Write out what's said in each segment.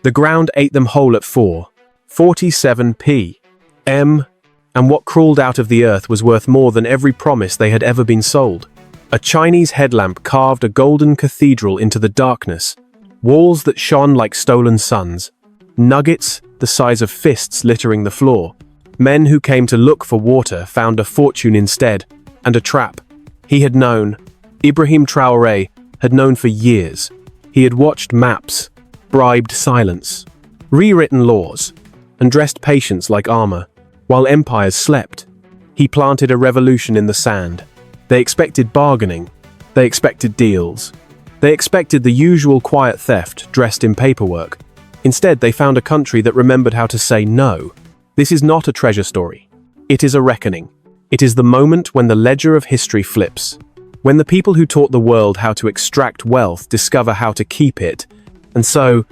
The ground ate them whole at 4:47 p.m., and what crawled out of the earth was worth more than every promise they had ever been sold. A Chinese headlamp carved a golden cathedral into the darkness, walls that shone like stolen suns, nuggets the size of fists littering the floor. Men who came to look for water found a fortune instead, and a trap. He had known. Ibrahim Traoré had known for years. He had watched maps, bribed silence, rewritten laws, and dressed patience like armor. While empires slept, he planted a revolution in the sand. They expected bargaining. They expected deals. They expected the usual quiet theft dressed in paperwork. Instead, they found a country that remembered how to say no. This is not a treasure story. It is a reckoning. It is the moment when the ledger of history flips. When the people who taught the world how to extract wealth discover how to keep it. And so,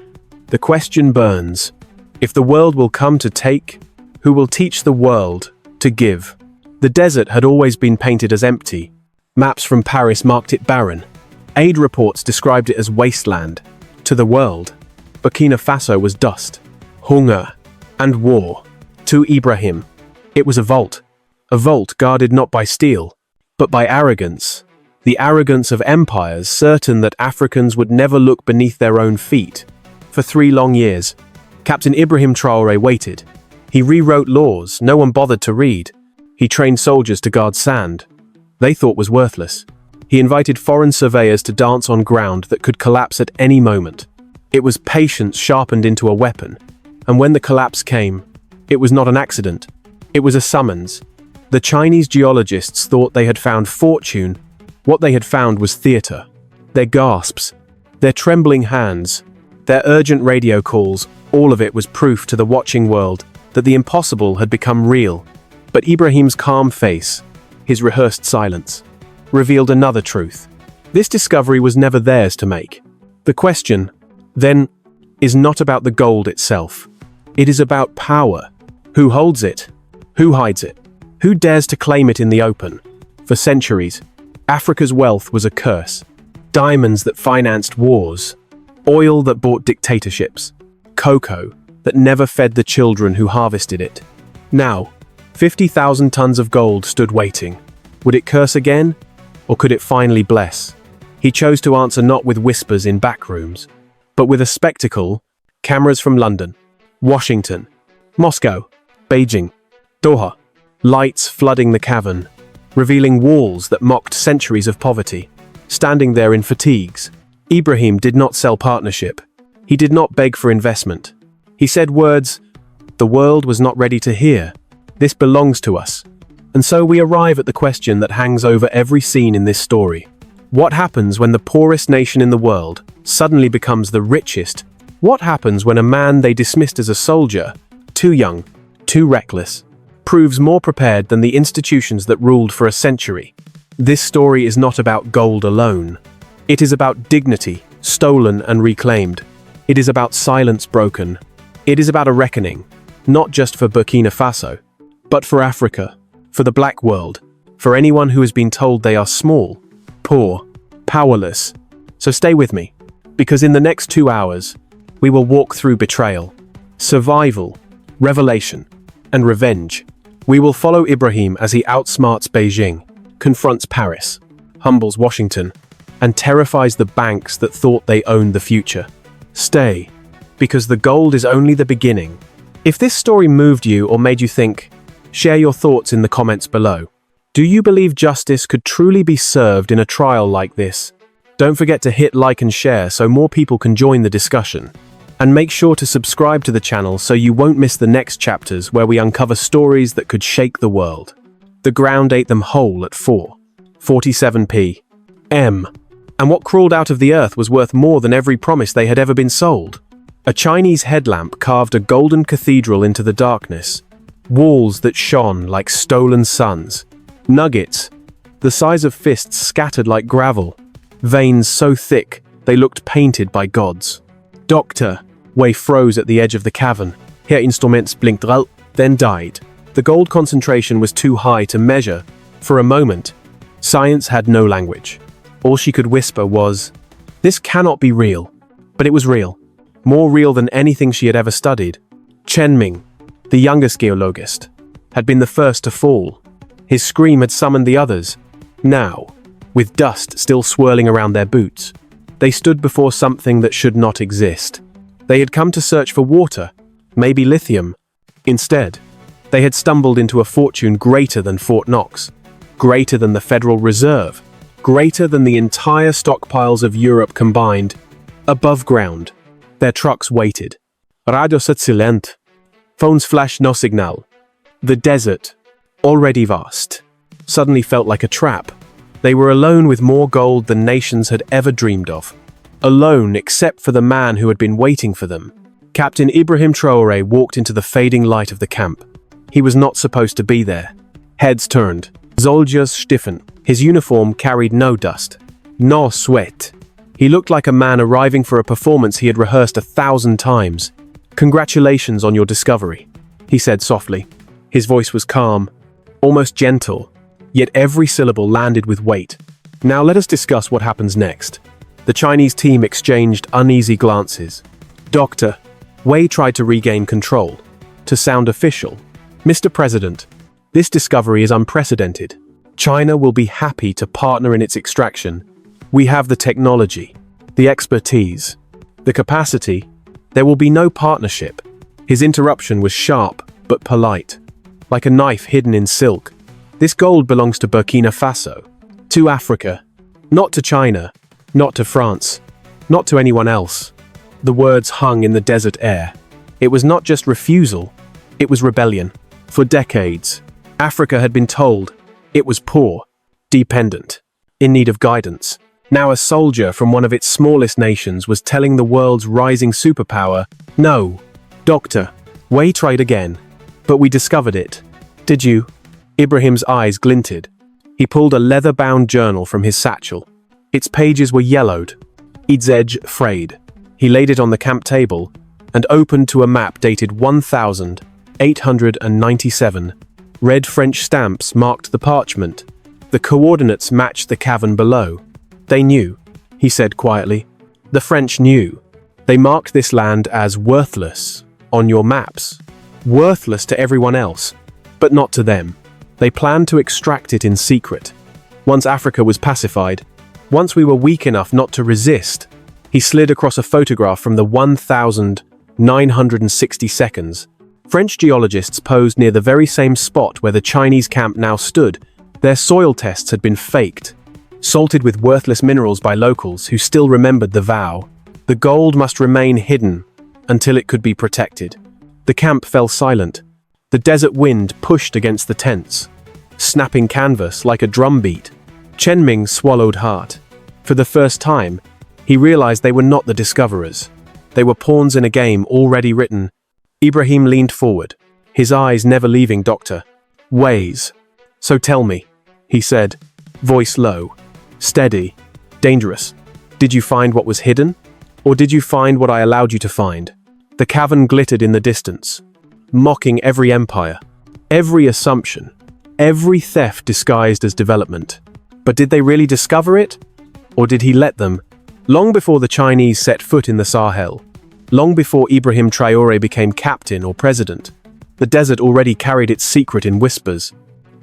the question burns. If the world will come to take, who will teach the world to give? The desert had always been painted as empty. Maps from Paris marked it barren. Aid reports described it as wasteland. To the world, Burkina Faso was dust, hunger, and war. To Ibrahim, it was a vault guarded not by steel, but by arrogance. The arrogance of empires certain that Africans would never look beneath their own feet. For 3 long years, Captain Ibrahim Traoré waited. He rewrote laws no one bothered to read. He trained soldiers to guard sand they thought was worthless. He invited foreign surveyors to dance on ground that could collapse at any moment. It was patience sharpened into a weapon, and when the collapse came, it was not an accident. It was a summons. The Chinese geologists thought they had found fortune. What they had found was theater. Their gasps, their trembling hands, their urgent radio calls, all of it was proof to the watching world that the impossible had become real. But Ibrahim's calm face, his rehearsed silence, revealed another truth. This discovery was never theirs to make. The question, then, is not about the gold itself. It is about power. Who holds it? Who hides it? Who dares to claim it in the open? For centuries, Africa's wealth was a curse. Diamonds that financed wars, oil that bought dictatorships, cocoa that never fed the children who harvested it. Now, 50,000 tons of gold stood waiting. Would it curse again, or could it finally bless? He chose to answer not with whispers in back rooms, but with a spectacle, cameras from London, Washington, Moscow, Beijing, Doha, lights flooding the cavern, revealing walls that mocked centuries of poverty. Standing there in fatigues, Ibrahim did not sell partnership. He did not beg for investment. He said words the world was not ready to hear. This belongs to us. And so we arrive at the question that hangs over every scene in this story. What happens when the poorest nation in the world suddenly becomes the richest? What happens when a man they dismissed as a soldier, too young, too reckless, proves more prepared than the institutions that ruled for a century? This story is not about gold alone. It is about dignity, stolen and reclaimed. It is about silence broken. It is about a reckoning, not just for Burkina Faso, but for Africa, for the black world, for anyone who has been told they are small, poor, powerless. So stay with me, because in the next 2 hours, we will walk through betrayal, survival, revelation, and revenge. We will follow Ibrahim as he outsmarts Beijing, confronts Paris, humbles Washington, and terrifies the banks that thought they owned the future. Stay, because the gold is only the beginning. If this story moved you or made you think, share your thoughts in the comments below. Do you believe justice could truly be served in a trial like this? Don't forget to hit like and share so more people can join the discussion. And make sure to subscribe to the channel so you won't miss the next chapters where we uncover stories that could shake the world. The ground ate them whole at 4:47 p.m. And what crawled out of the earth was worth more than every promise they had ever been sold. A Chinese headlamp carved a golden cathedral into the darkness. Walls that shone like stolen suns. Nuggets, the size of fists scattered like gravel. Veins so thick they looked painted by gods. Dr. Wei froze at the edge of the cavern. Her instruments blinked out, then died. The gold concentration was too high to measure. For a moment, science had no language. All she could whisper was, "This cannot be real." But it was real. more real than anything she had ever studied. Chen Ming, the youngest geologist, had been the first to fall. His scream had summoned the others. Now, with dust still swirling around their boots, they stood before something that should not exist. They had come to search for water, maybe lithium. Instead, they had stumbled into a fortune greater than Fort Knox, greater than the Federal Reserve, greater than the entire stockpiles of Europe combined. Above ground, their trucks waited. Radio silent. Phones flashed no signal. The desert, already vast, suddenly felt like a trap. They were alone with more gold than nations had ever dreamed of. Alone except for the man who had been waiting for them. Captain Ibrahim Traoré walked into the fading light of the camp. He was not supposed to be there. Heads turned. Soldiers stiffened. His uniform carried no dust. No sweat. He looked like a man arriving for a performance he had rehearsed 1,000 times. "Congratulations on your discovery," he said softly. His voice was calm, almost gentle, yet every syllable landed with weight. "Now let us discuss what happens next." The Chinese team exchanged uneasy glances. "Doctor," Wei tried to regain control, to sound official. "Mr. President, this discovery is unprecedented. China will be happy to partner in its extraction. We have the technology, the expertise, the capacity. There will be no partnership." His interruption was sharp, but polite, like a knife hidden in silk. "This gold belongs to Burkina Faso, to Africa, not to China, not to France, not to anyone else." The words hung in the desert air. It was not just refusal, it was rebellion. For decades, Africa had been told it was poor, dependent, in need of guidance. Now a soldier from one of its smallest nations was telling the world's rising superpower, "No, doctor." Wei tried again. "But we discovered it." "Did you?" Ibrahim's eyes glinted. He pulled a leather-bound journal from his satchel. Its pages were yellowed, its edge frayed. He laid it on the camp table and opened to a map dated 1897. Red French stamps marked the parchment. The coordinates matched the cavern below. "They knew," he said quietly. "The French knew. They marked this land as worthless on your maps. Worthless to everyone else, but not to them. They planned to extract it in secret. Once Africa was pacified, once we were weak enough not to resist." He slid across a photograph from the 1960 seconds. French geologists posed near the very same spot where the Chinese camp now stood. Their soil tests had been faked, salted with worthless minerals by locals who still remembered the vow. The gold must remain hidden until it could be protected. The camp fell silent. The desert wind pushed against the tents, snapping canvas like a drumbeat. Chen Ming swallowed hard. For the first time, he realized they were not the discoverers. They were pawns in a game already written. Ibrahim leaned forward, his eyes never leaving Dr. Wei's. "So tell me," he said, voice low, steady, dangerous. "Did you find what was hidden? Or did you find what I allowed you to find?" The cavern glittered in the distance, mocking every empire, every assumption, every theft disguised as development. But did they really discover it? Or did he let them? Long before the Chinese set foot in the Sahel, long before Ibrahim Traoré became captain or president, the desert already carried its secret in whispers.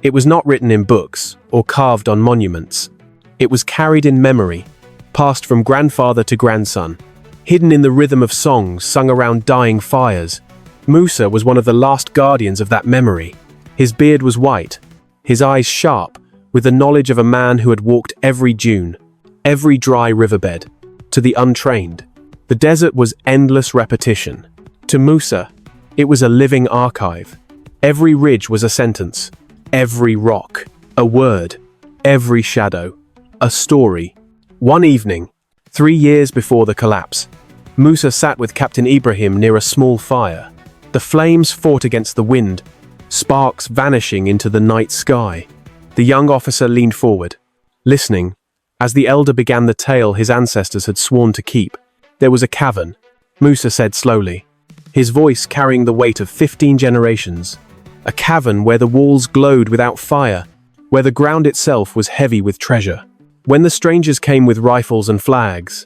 It was not written in books or carved on monuments. It was carried in memory, passed from grandfather to grandson, hidden in the rhythm of songs sung around dying fires. Musa was one of the last guardians of that memory. His beard was white, his eyes sharp, with the knowledge of a man who had walked every dune, every dry riverbed. To the untrained, the desert was endless repetition. To Musa, it was a living archive. Every ridge was a sentence, every rock, a word, every shadow, a story. One evening, 3 years before the collapse, Musa sat with Captain Ibrahim near a small fire. The flames fought against the wind, sparks vanishing into the night sky. The young officer leaned forward, listening, as the elder began the tale his ancestors had sworn to keep. "There was a cavern," Musa said slowly, his voice carrying the weight of 15 generations. "A cavern where the walls glowed without fire, where the ground itself was heavy with treasure. When the strangers came with rifles and flags,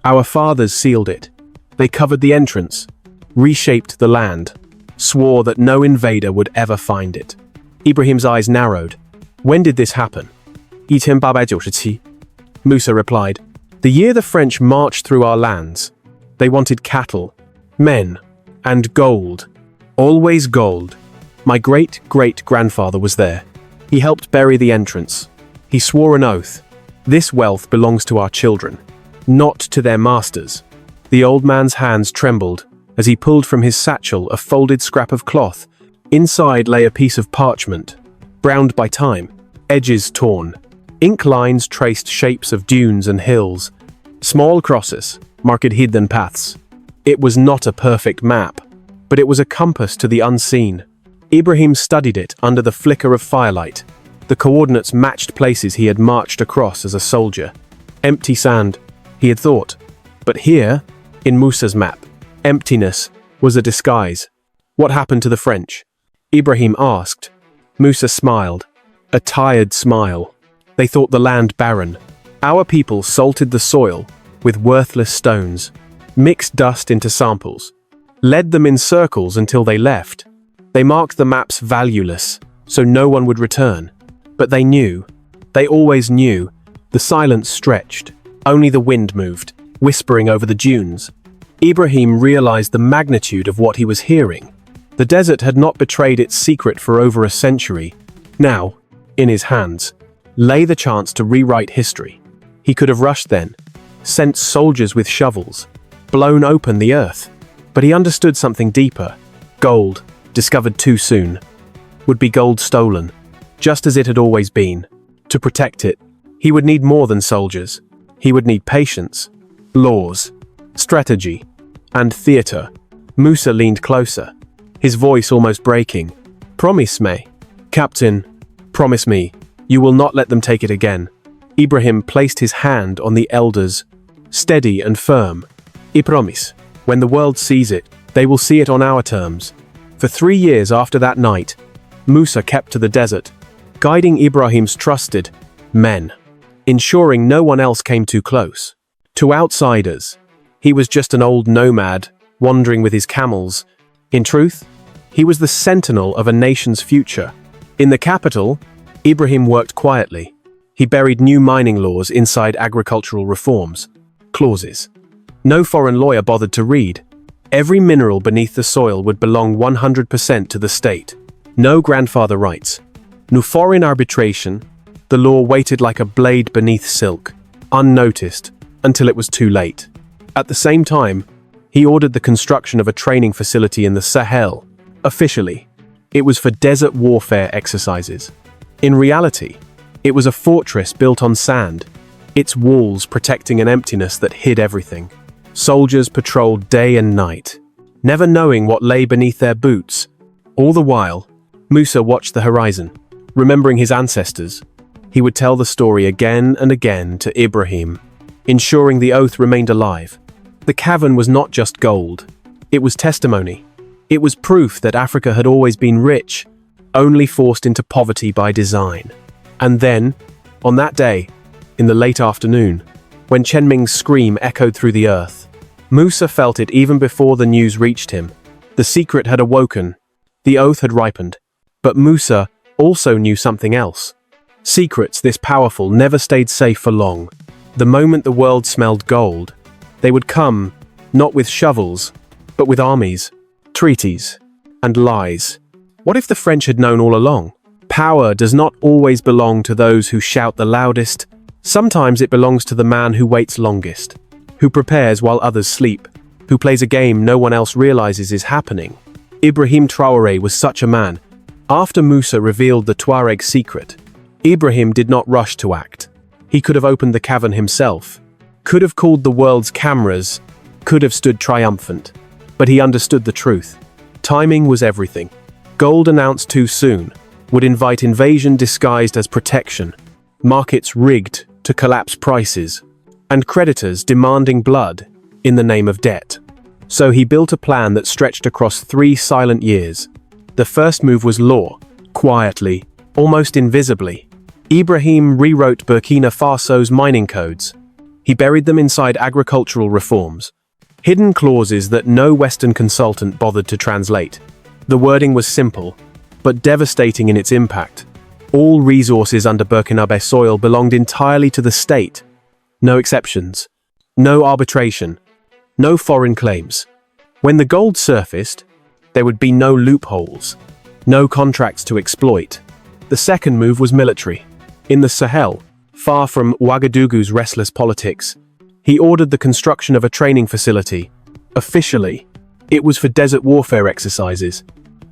our fathers sealed it. They covered the entrance, reshaped the land, swore that no invader would ever find it. Ibrahim's eyes narrowed. When did this happen? 1897. Musa replied, the year the French marched through our lands. They wanted cattle, men, and gold. Always gold. My great-great-grandfather was there. He helped bury the entrance. He swore an oath. This wealth belongs to our children, not to their masters. The old man's hands trembled as he pulled from his satchel a folded scrap of cloth. Inside lay a piece of parchment, browned by time, edges torn. Ink lines traced shapes of dunes and hills. Small crosses marked hidden paths. It was not a perfect map, but it was a compass to the unseen. Ibrahim studied it under the flicker of firelight. The coordinates matched places he had marched across as a soldier. Empty sand, he had thought. But here, in Musa's map, emptiness was a disguise. What happened to the French? Ibrahim asked. Musa smiled. A tired smile. They thought the land barren. Our people salted the soil with worthless stones, mixed dust into samples, led them in circles until they left. They marked the maps valueless, so no one would return. But they knew. They always knew. The silence stretched. Only the wind moved, whispering over the dunes. Ibrahim realized the magnitude of what he was hearing. The desert had not betrayed its secret for over a century. Now, in his hands, lay the chance to rewrite history. He could have rushed then, sent soldiers with shovels, blown open the earth. But he understood something deeper. Gold, discovered too soon, would be gold stolen, just as it had always been. To protect it, he would need more than soldiers. He would need patience, laws, strategy, and theater. Musa leaned closer, his voice almost breaking. Promise me, Captain, promise me, you will not let them take it again. Ibrahim placed his hand on the elder's, steady and firm. I promise, when the world sees it, they will see it on our terms. For 3 years after that night, Musa kept to the desert, guiding Ibrahim's trusted men, ensuring no one else came too close. To outsiders, he was just an old nomad, wandering with his camels. In truth, he was the sentinel of a nation's future. In the capital, Ibrahim worked quietly. He buried new mining laws inside agricultural reforms. Clauses. No foreign lawyer bothered to read. Every mineral beneath the soil would belong 100% to the state. No grandfather rights. No foreign arbitration. The law waited like a blade beneath silk, unnoticed, until it was too late. At the same time, he ordered the construction of a training facility in the Sahel. Officially, it was for desert warfare exercises. In reality, it was a fortress built on sand, its walls protecting an emptiness that hid everything. Soldiers patrolled day and night, never knowing what lay beneath their boots. All the while, Musa watched the horizon, remembering his ancestors. He would tell the story again and again to Ibrahim, ensuring the oath remained alive. The cavern was not just gold. It was testimony. It was proof that Africa had always been rich, only forced into poverty by design. And then, on that day, in the late afternoon, when Chenming's scream echoed through the earth, Musa felt it even before the news reached him. The secret had awoken. The oath had ripened. But Musa also knew something else. Secrets this powerful never stayed safe for long. The moment the world smelled gold, they would come, not with shovels, but with armies, treaties, and lies. What if the French had known all along? Power does not always belong to those who shout the loudest. Sometimes it belongs to the man who waits longest, who prepares while others sleep, who plays a game no one else realizes is happening. Ibrahim Traoré was such a man. After Musa revealed the Tuareg secret, Ibrahim did not rush to act. He could have opened the cavern himself, could have called the world's cameras, could have stood triumphant. But he understood the truth. Timing was everything. Gold announced too soon would invite invasion disguised as protection, markets rigged to collapse prices, and creditors demanding blood in the name of debt. So he built a plan that stretched across 3 silent years. The first move was law, quietly, almost invisibly. Ibrahim rewrote Burkina Faso's mining codes. He buried them inside agricultural reforms, hidden clauses that no Western consultant bothered to translate. The wording was simple, but devastating in its impact. All resources under Burkina soil belonged entirely to the state. No exceptions. No arbitration. No foreign claims. When the gold surfaced, there would be no loopholes. No contracts to exploit. The second move was military. In the Sahel, far from Ouagadougou's restless politics, he ordered the construction of a training facility. Officially, it was for desert warfare exercises,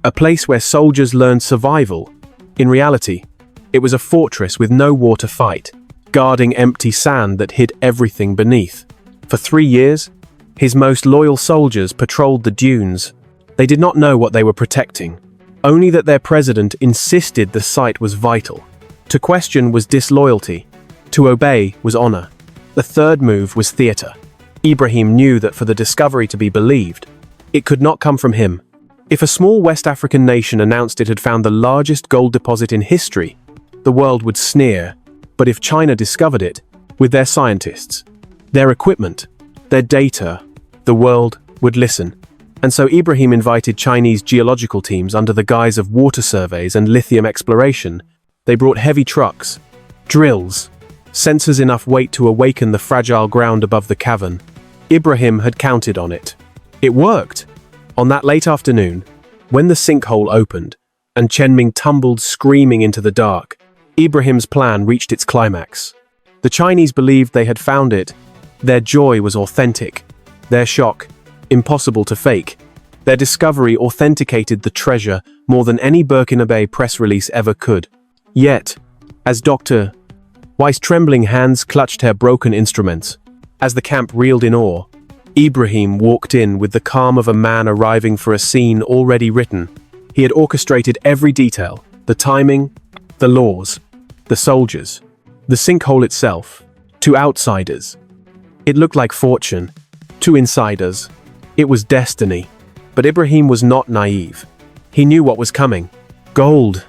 a place where soldiers learned survival. In reality, it was a fortress with no war to fight, guarding empty sand that hid everything beneath. For 3 years, his most loyal soldiers patrolled the dunes. They did not know what they were protecting, only that their president insisted the site was vital. To question was disloyalty. To obey was honor. The third move was theater. Ibrahim knew that for the discovery to be believed, it could not come from him. If a small West African nation announced it had found the largest gold deposit in history, the world would sneer. But if China discovered it, with their scientists, their equipment, their data, the world would listen. And so Ibrahim invited Chinese geological teams under the guise of water surveys and lithium exploration. They brought heavy trucks, drills, sensors enough weight to awaken the fragile ground above the cavern. Ibrahim had counted on it. It worked. On that late afternoon, when the sinkhole opened and Chenming tumbled screaming into the dark, Ibrahim's plan reached its climax. The Chinese believed they had found it. Their joy was authentic. Their shock, impossible to fake. Their discovery authenticated the treasure more than any Burkina press release ever could. Yet, as Dr. Weiss' trembling hands clutched her broken instruments, as the camp reeled in awe, Ibrahim walked in with the calm of a man arriving for a scene already written. He had orchestrated every detail, the timing, the laws, the soldiers, the sinkhole itself. To outsiders, it looked like fortune. To insiders, it was destiny. But Ibrahim was not naive. He knew what was coming. Gold.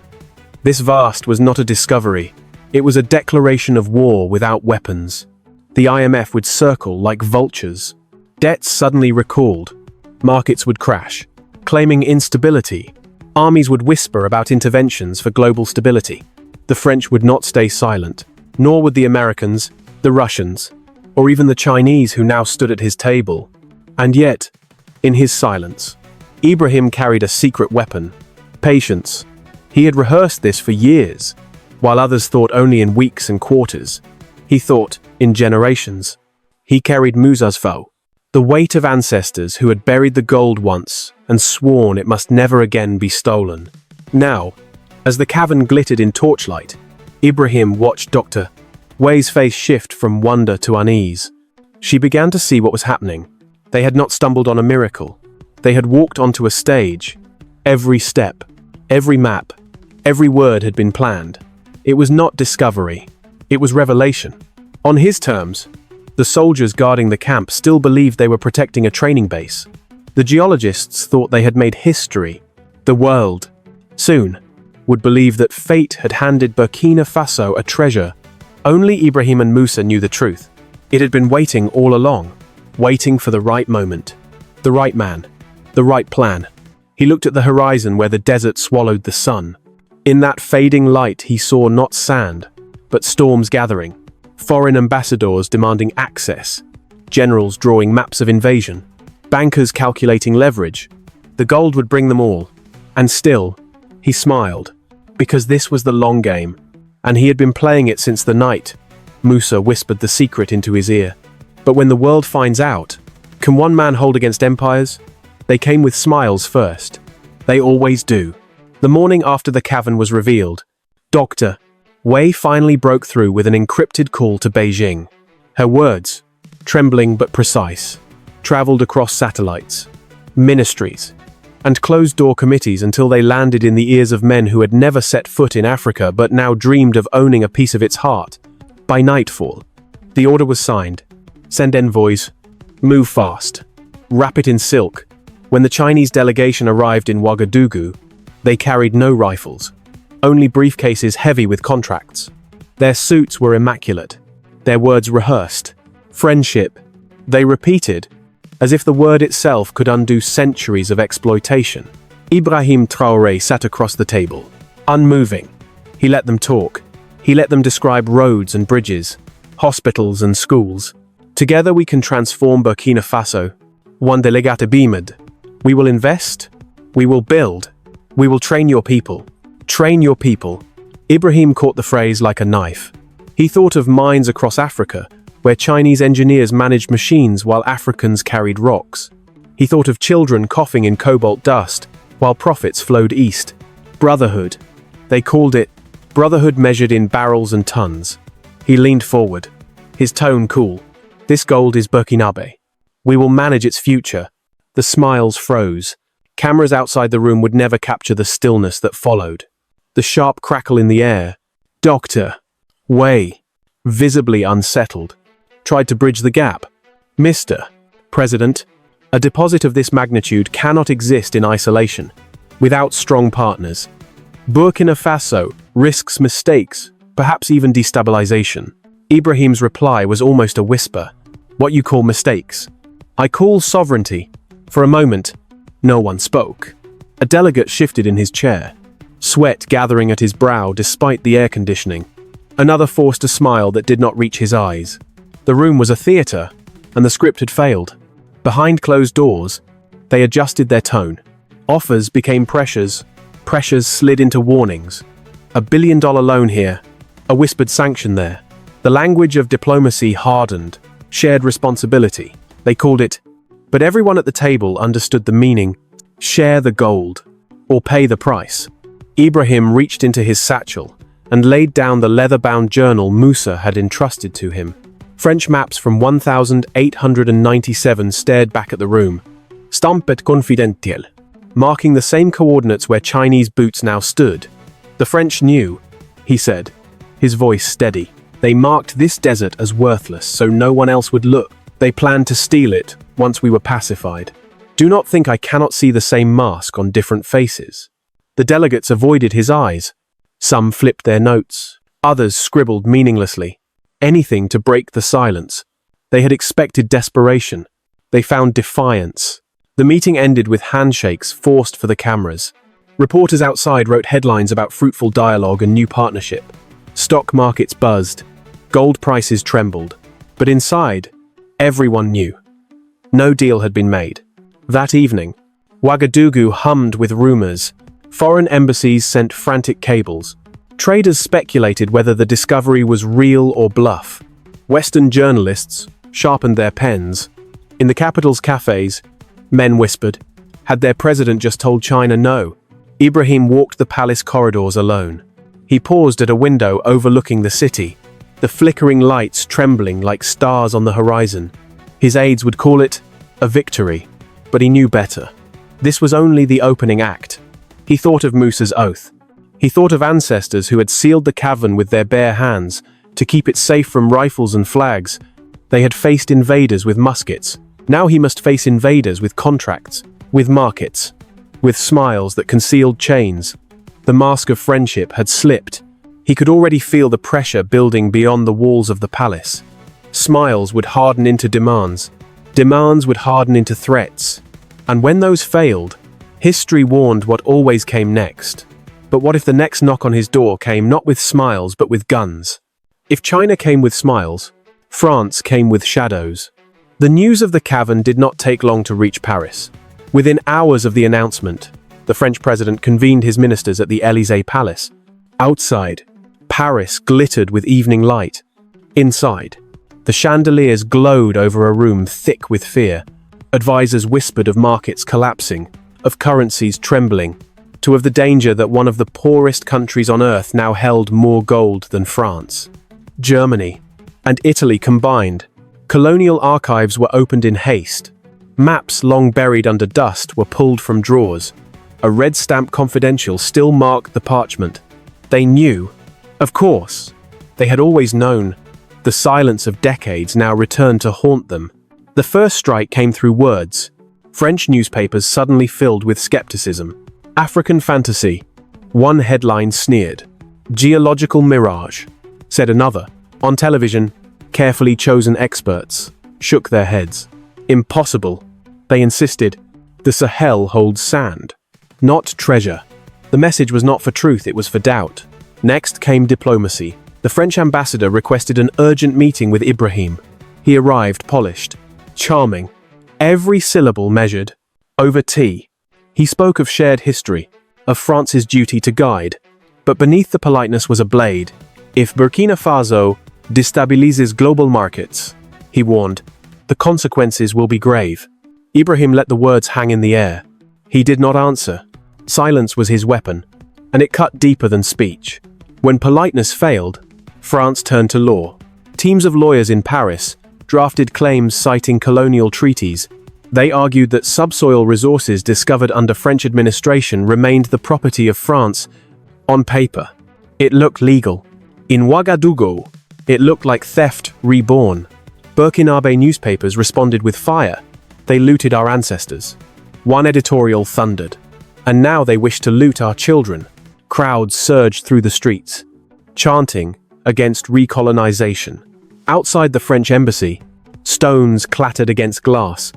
This vast was not a discovery. It was a declaration of war without weapons. The IMF would circle like vultures. Debts suddenly recalled. Markets would crash, claiming instability. Armies would whisper about interventions for global stability. The French would not stay silent, nor would the Americans, the Russians, or even the Chinese who now stood at his table. And yet, in his silence, Ibrahim carried a secret weapon: patience. He had rehearsed this for years, while others thought only in weeks and quarters. He thought in generations. He carried Muzazfo, the weight of ancestors who had buried the gold once and sworn it must never again be stolen. Now, as the cavern glittered in torchlight, Ibrahim watched Dr. Wei's face shift from wonder to unease. She began to see what was happening. They had not stumbled on a miracle. They had walked onto a stage. Every step, every map, every word had been planned. It was not discovery. It was revelation. On his terms, the soldiers guarding the camp still believed they were protecting a training base. The geologists thought they had made history. The world, soon, would believe that fate had handed Burkina Faso a treasure. Only Ibrahim and Musa knew the truth. It had been waiting all along, waiting for the right moment, the right man, the right plan. He looked at the horizon where the desert swallowed the sun. In that fading light he saw not sand, but storms gathering, foreign ambassadors demanding access, generals drawing maps of invasion, bankers calculating leverage. The gold would bring them all. And still, he smiled, because this was the long game, and he had been playing it since the night. Musa whispered the secret into his ear. But when the world finds out, can one man hold against empires? They came with smiles first. They always do. The morning after the cavern was revealed, Dr. Wei finally broke through with an encrypted call to Beijing. Her words, trembling but precise, traveled across satellites, ministries, and closed-door committees until they landed in the ears of men who had never set foot in Africa but now dreamed of owning a piece of its heart. By nightfall, the order was signed. Send envoys. Move fast. Wrap it in silk. When the Chinese delegation arrived in Ouagadougou, they carried no rifles, only briefcases heavy with contracts. Their suits were immaculate, their words rehearsed. Friendship, they repeated, as if the word itself could undo centuries of exploitation. Ibrahim Traoré sat across the table, unmoving. He let them talk. He let them describe roads and bridges, hospitals and schools. Together we can transform Burkina Faso. One delegate Bimed. We will invest. We will build. We will train your people. Train your people. Ibrahim caught the phrase like a knife. He thought of mines across Africa, where Chinese engineers managed machines while Africans carried rocks. He thought of children coughing in cobalt dust, while profits flowed east. Brotherhood. They called it brotherhood measured in barrels and tons. He leaned forward, his tone cool. This gold is Burkinabe. We will manage its future. The smiles froze. Cameras outside the room would never capture the stillness that followed. The sharp crackle in the air. Doctor Wei, visibly unsettled, tried to bridge the gap. Mr. President, a deposit of this magnitude cannot exist in isolation, without strong partners. Burkina Faso risks mistakes, perhaps even destabilization. Ibrahim's reply was almost a whisper. What you call mistakes? I call sovereignty. For a moment, no one spoke. A delegate shifted in his chair, sweat gathering at his brow despite the air conditioning. Another forced a smile that did not reach his eyes. The room was a theater, and the script had failed. Behind closed doors, they adjusted their tone. Offers became pressures. Pressures slid into warnings. $1 billion loan here, a whispered sanction there. The language of diplomacy hardened, shared responsibility. They called it, but everyone at the table understood the meaning. Share the gold, or pay the price. Ibrahim reached into his satchel and laid down the leather-bound journal Musa had entrusted to him. French maps from 1897 stared back at the room. Stampet confidentiel, marking the same coordinates where Chinese boots now stood. The French knew, he said, his voice steady. They marked this desert as worthless so no one else would look. They planned to steal it once we were pacified. Do not think I cannot see the same mask on different faces. The delegates avoided his eyes. Some flipped their notes. Others scribbled meaninglessly. Anything to break the silence. They had expected desperation. They found defiance. The meeting ended with handshakes forced for the cameras. Reporters outside wrote headlines about fruitful dialogue and new partnership. Stock markets buzzed. Gold prices trembled. But inside, everyone knew. No deal had been made. That evening, Ouagadougou hummed with rumors. Foreign embassies sent frantic cables. Traders speculated whether the discovery was real or bluff. Western journalists sharpened their pens. In the capital's cafes, men whispered, had their president just told China no? Ibrahim walked the palace corridors alone. He paused at a window overlooking the city, the flickering lights trembling like stars on the horizon. His aides would call it a victory, but he knew better. This was only the opening act. He thought of Musa's oath. He thought of ancestors who had sealed the cavern with their bare hands to keep it safe from rifles and flags. They had faced invaders with muskets. Now he must face invaders with contracts, with markets, with smiles that concealed chains. The mask of friendship had slipped. He could already feel the pressure building beyond the walls of the palace. Smiles would harden into demands. Demands would harden into threats. And when those failed, history warned what always came next. But what if the next knock on his door came not with smiles but with guns? If China came with smiles, France came with shadows. The news of the cavern did not take long to reach Paris. Within hours of the announcement, the French president convened his ministers at the Élysée Palace. Outside, Paris glittered with evening light. Inside, the chandeliers glowed over a room thick with fear. Advisors whispered of markets collapsing, of currencies trembling, to of the danger that one of the poorest countries on earth now held more gold than France. Germany and Italy combined. Colonial archives were opened in haste. Maps long buried under dust were pulled from drawers. A red stamp confidential still marked the parchment. They knew. Of course. They had always known. The silence of decades now returned to haunt them. The first strike came through words. French newspapers suddenly filled with skepticism. African fantasy. One headline sneered. Geological mirage, said another. On television, carefully chosen experts shook their heads. Impossible, They insisted, the Sahel holds sand, not treasure. The message was not for truth, it was for doubt. Next came diplomacy. The French ambassador requested an urgent meeting with Ibrahim. He arrived polished, charming, every syllable measured. Over tea, he spoke of shared history, of France's duty to guide. But beneath the politeness was a blade. If Burkina Faso destabilizes global markets, he warned, the consequences will be grave. Ibrahim let the words hang in the air. He did not answer. Silence was his weapon, and it cut deeper than speech. When politeness failed, France turned to law. Teams of lawyers in Paris drafted claims citing colonial treaties. They argued that subsoil resources discovered under French administration remained the property of France. On paper, it looked legal. In Ouagadougou, it looked like theft reborn. Burkinabe newspapers responded with fire. They looted our ancestors. One editorial thundered. And now they wish to loot our children. Crowds surged through the streets, chanting against recolonization. Outside the French embassy, stones clattered against glass.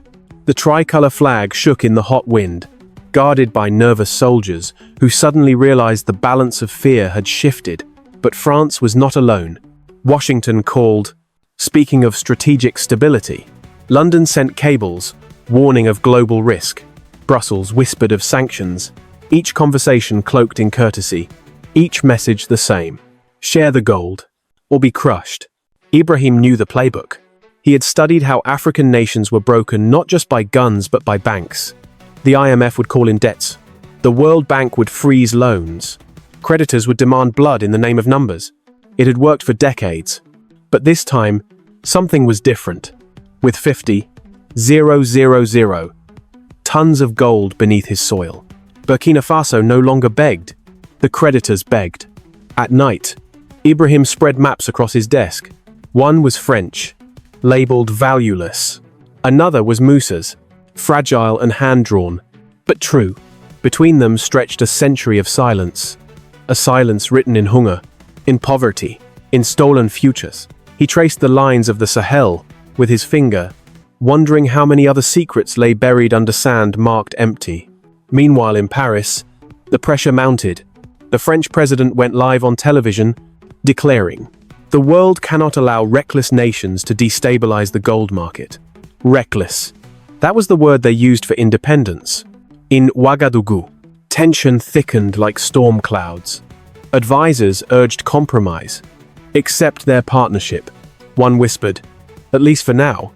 The tricolor flag shook in the hot wind, guarded by nervous soldiers who suddenly realized the balance of fear had shifted. But France was not alone. Washington called. Speaking of strategic stability, London sent cables, warning of global risk. Brussels whispered of sanctions, each conversation cloaked in courtesy, each message the same. Share the gold, or be crushed. Ibrahim knew the playbook. He had studied how African nations were broken not just by guns but by banks. The IMF would call in debts. The World Bank would freeze loans. Creditors would demand blood in the name of numbers. It had worked for decades. But this time, something was different. With 50,000 tons of gold beneath his soil, Burkina Faso no longer begged. The creditors begged. At night, Ibrahim spread maps across his desk. One was French, labeled valueless. Another was Musa's, fragile and hand-drawn, but true. Between them stretched a century of silence. A silence written in hunger, in poverty, in stolen futures. He traced the lines of the Sahel with his finger, wondering how many other secrets lay buried under sand marked empty. Meanwhile in Paris, the pressure mounted. The French president went live on television, declaring, "The world cannot allow reckless nations to destabilize the gold market." Reckless. That was the word they used for independence. In Ouagadougou, tension thickened like storm clouds. Advisors urged compromise. Accept their partnership. One whispered, "At least for now."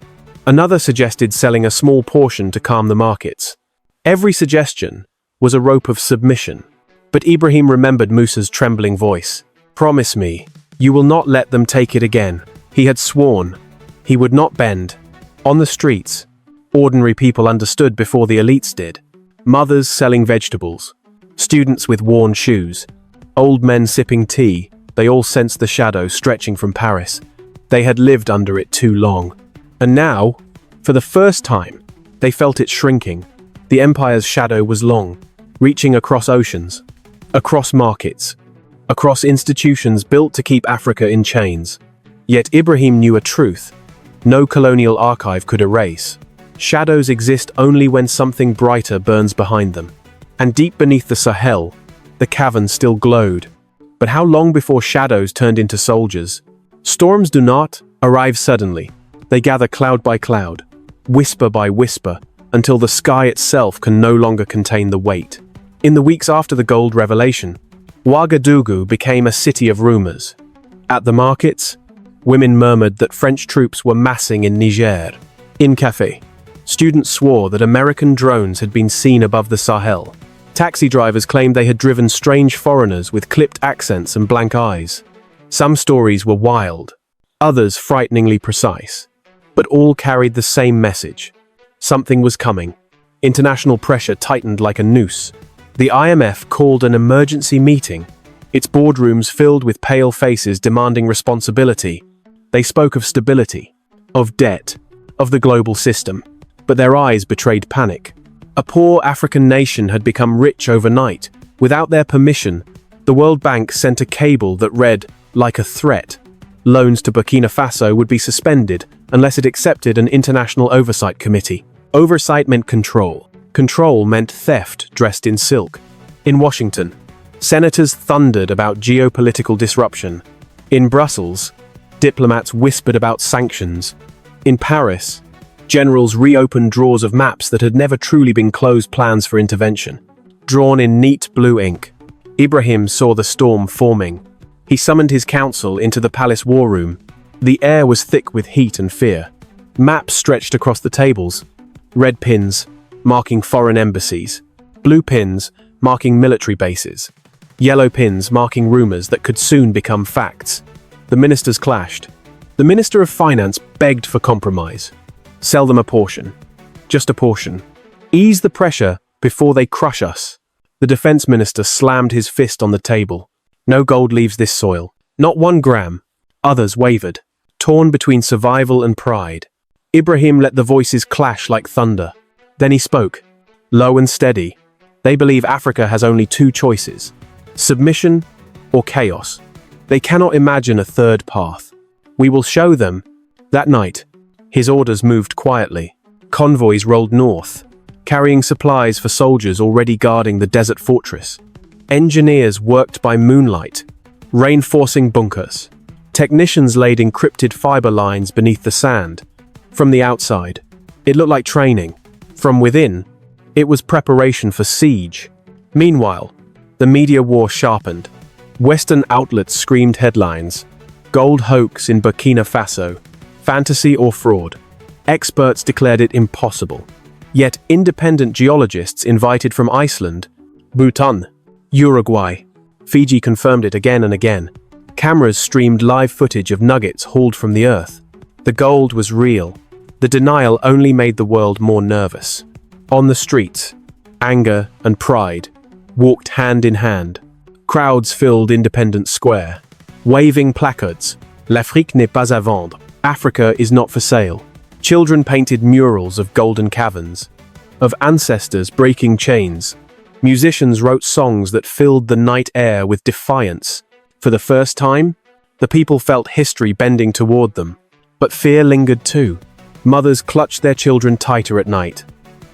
Another suggested selling a small portion to calm the markets. Every suggestion was a rope of submission. But Ibrahim remembered Musa's trembling voice. "Promise me, you will not let them take it again." He had sworn. He would not bend. On the streets, ordinary people understood before the elites did. Mothers selling vegetables, students with worn shoes, old men sipping tea, they all sensed the shadow stretching from Paris. They had lived under it too long. And now, for the first time, they felt it shrinking. The empire's shadow was long, reaching across oceans, across markets, across institutions built to keep Africa in chains. Yet Ibrahim knew a truth no colonial archive could erase. Shadows exist only when something brighter burns behind them. And deep beneath the Sahel, the cavern still glowed. But how long before shadows turned into soldiers? Storms do not arrive suddenly. They gather cloud by cloud, whisper by whisper, until the sky itself can no longer contain the weight. In the weeks after the gold revelation, Ouagadougou became a city of rumors. At the markets, women murmured that French troops were massing in Niger. In café, students swore that American drones had been seen above the Sahel. Taxi drivers claimed they had driven strange foreigners with clipped accents and blank eyes. Some stories were wild, others frighteningly precise. But all carried the same message. Something was coming. International pressure tightened like a noose. The IMF called an emergency meeting, its boardrooms filled with pale faces demanding responsibility. They spoke of stability, of debt, of the global system, but their eyes betrayed panic. A poor African nation had become rich overnight. Without their permission, the World Bank sent a cable that read, like a threat. Loans to Burkina Faso would be suspended unless it accepted an international oversight committee. Oversight meant control. Control meant theft dressed in silk. In Washington, senators thundered about geopolitical disruption. In Brussels, diplomats whispered about sanctions. In Paris, generals reopened drawers of maps that had never truly been closed, plans for intervention. Drawn in neat blue ink, Ibrahim saw the storm forming. He summoned his council into the palace war room. The air was thick with heat and fear. Maps stretched across the tables. Red pins, marking foreign embassies. Blue pins, marking military bases. Yellow pins, marking rumors that could soon become facts. The ministers clashed. The Minister of Finance begged for compromise. Sell them a portion. Just a portion. Ease the pressure before they crush us. The defense minister slammed his fist on the table. No gold leaves this soil. Not 1 gram. Others wavered, torn between survival and pride. Ibrahim let the voices clash like thunder. Then he spoke, low and steady. They believe Africa has only 2 choices: submission or chaos. They cannot imagine a third path. We will show them. That night, his orders moved quietly. Convoys rolled north, carrying supplies for soldiers already guarding the desert fortress. Engineers worked by moonlight, reinforcing bunkers. Technicians laid encrypted fiber lines beneath the sand. From the outside, it looked like training. From within, it was preparation for siege. Meanwhile, the media war sharpened. Western outlets screamed headlines: gold hoax in Burkina Faso, fantasy or fraud. Experts declared it impossible. Yet independent geologists invited from Iceland, Bhutan, Uruguay, Fiji confirmed it again and again. Cameras streamed live footage of nuggets hauled from the earth. The gold was real. The denial only made the world more nervous. On the streets, anger and pride walked hand in hand. Crowds filled Independence Square, waving placards, "L'Afrique n'est pas à vendre." Africa is not for sale. Children painted murals of golden caverns, of ancestors breaking chains. Musicians wrote songs that filled the night air with defiance. For the first time, the people felt history bending toward them. But fear lingered too. Mothers clutched their children tighter at night.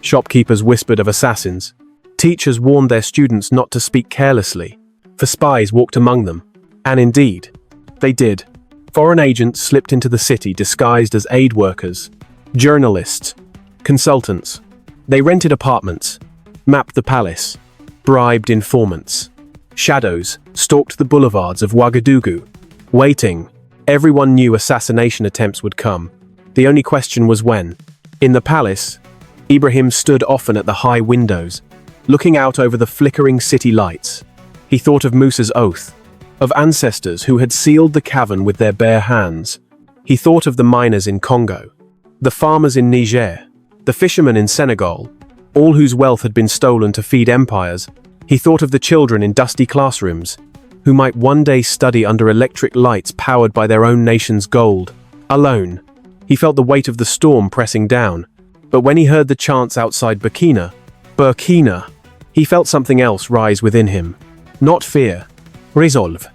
Shopkeepers whispered of assassins. Teachers warned their students not to speak carelessly, for spies walked among them. And indeed, they did. Foreign agents slipped into the city disguised as aid workers, journalists, consultants. They rented apartments, mapped the palace, bribed informants. Shadows stalked the boulevards of Ouagadougou, waiting. Everyone knew assassination attempts would come. The only question was when. In the palace, Ibrahim stood often at the high windows, looking out over the flickering city lights. He thought of Musa's oath, of ancestors who had sealed the cavern with their bare hands. He thought of the miners in Congo, the farmers in Niger, the fishermen in Senegal, all whose wealth had been stolen to feed empires. He thought of the children in dusty classrooms, who might one day study under electric lights powered by their own nation's gold. Alone, he felt the weight of the storm pressing down. But when he heard the chants outside Burkina, he felt something else rise within him. Not fear. Resolve.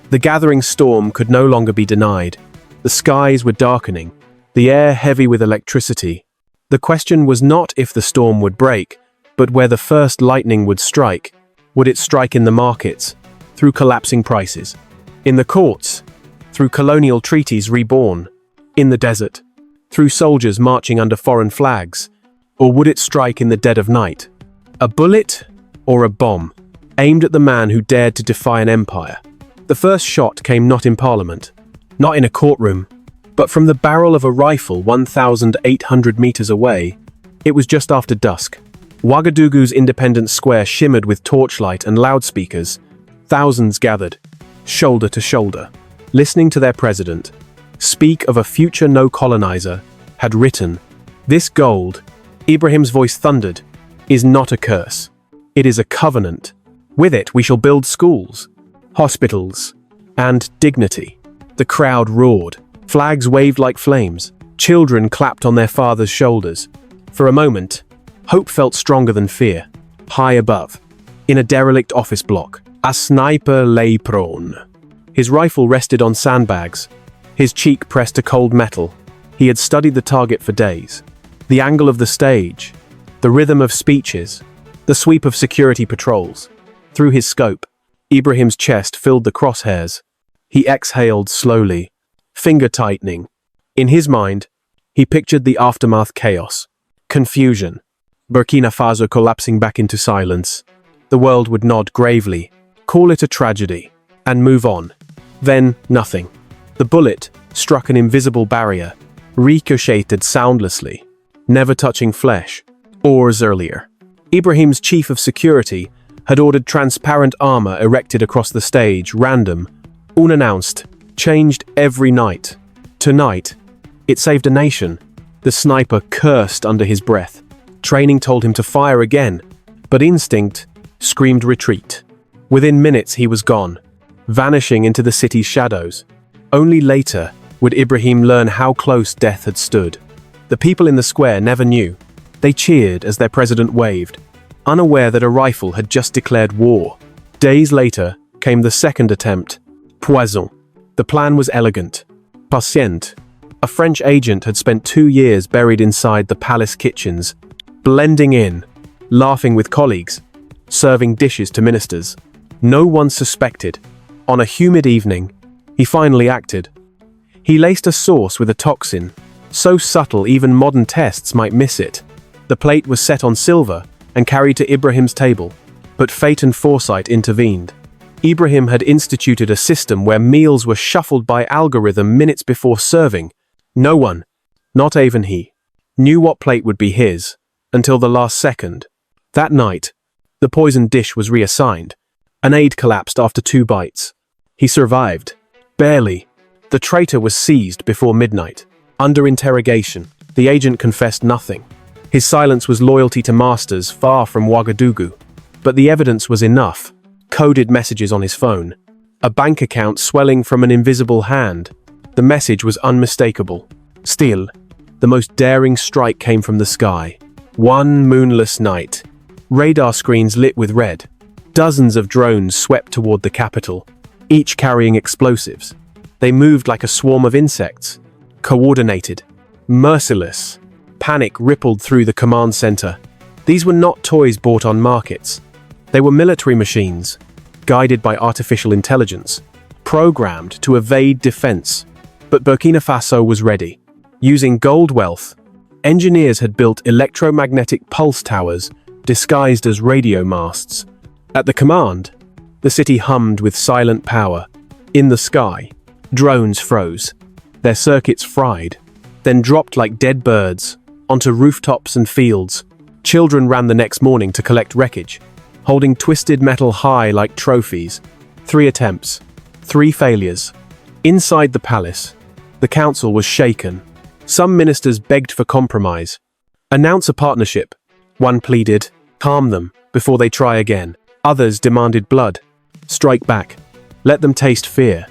The gathering storm could no longer be denied. The skies were darkening, the air heavy with electricity. The question was not if the storm would break, but where the first lightning would strike. Would it strike in the markets, through collapsing prices? In the courts, through colonial treaties reborn? In the desert, through soldiers marching under foreign flags? Or would it strike in the dead of night? A bullet or a bomb, aimed at the man who dared to defy an empire? The first shot came not in Parliament, not in a courtroom, but from the barrel of a rifle 1,800 meters away. It was just after dusk. Ouagadougou's Independence Square shimmered with torchlight and loudspeakers. Thousands gathered, shoulder to shoulder, listening to their president speak of a future no colonizer had written. This gold, Ibrahim's voice thundered, is not a curse. It is a covenant. With it we shall build schools, hospitals, and dignity. The crowd roared. Flags waved like flames. Children clapped on their fathers' shoulders. For a moment, hope felt stronger than fear. High above, in a derelict office block, a sniper lay prone. His rifle rested on sandbags. His cheek pressed to cold metal. He had studied the target for days. The angle of the stage, the rhythm of speeches, the sweep of security patrols. Through his scope, Ibrahim's chest filled the crosshairs. He exhaled slowly, finger tightening. In his mind, he pictured the aftermath chaos, confusion, Burkina Faso collapsing back into silence. The world would nod gravely, call it a tragedy, and move on. Then, nothing. The bullet struck an invisible barrier, ricocheted soundlessly, never touching flesh. Hours earlier, Ibrahim's chief of security had ordered transparent armor erected across the stage, random, unannounced, changed every night. Tonight, it saved a nation. The sniper cursed under his breath. Training told him to fire again, but instinct screamed retreat. Within minutes he was gone, vanishing into the city's shadows. Only later would Ibrahim learn how close death had stood. The people in the square never knew. They cheered as their president waved, unaware that a rifle had just declared war. Days later came the second attempt. Poison. The plan was elegant. Patient, a French agent, had spent 2 years buried inside the palace kitchens, blending in, laughing with colleagues, serving dishes to ministers. No one suspected. On a humid evening, he finally acted. He laced a sauce with a toxin, so subtle even modern tests might miss it. The plate was set on silver and carried to Ibrahim's table, but fate and foresight intervened. Ibrahim had instituted a system where meals were shuffled by algorithm minutes before serving. No one, not even he, knew what plate would be his until the last second. That night, the poisoned dish was reassigned. An aide collapsed after 2 bites. He survived. Barely. The traitor was seized before midnight. Under interrogation, the agent confessed nothing. His silence was loyalty to masters far from Ouagadougou. But the evidence was enough. Coded messages on his phone. A bank account swelling from an invisible hand. The message was unmistakable. Still, the most daring strike came from the sky. One moonless night. Radar screens lit with red. Dozens of drones swept toward the capital, each carrying explosives. They moved like a swarm of insects. Coordinated. Merciless. Panic rippled through the command center. These were not toys bought on markets. They were military machines, guided by artificial intelligence, programmed to evade defense. But Burkina Faso was ready. Using gold wealth, engineers had built electromagnetic pulse towers disguised as radio masts. At the command, the city hummed with silent power. In the sky, drones froze, their circuits fried, then dropped like dead birds onto rooftops and fields. Children ran the next morning to collect wreckage, holding twisted metal high like trophies. 3 attempts, 3 failures. Inside the palace, the council was shaken. Some ministers begged for compromise. Announce a partnership. One pleaded, calm them before they try again. Others demanded blood. Strike back. Let them taste fear.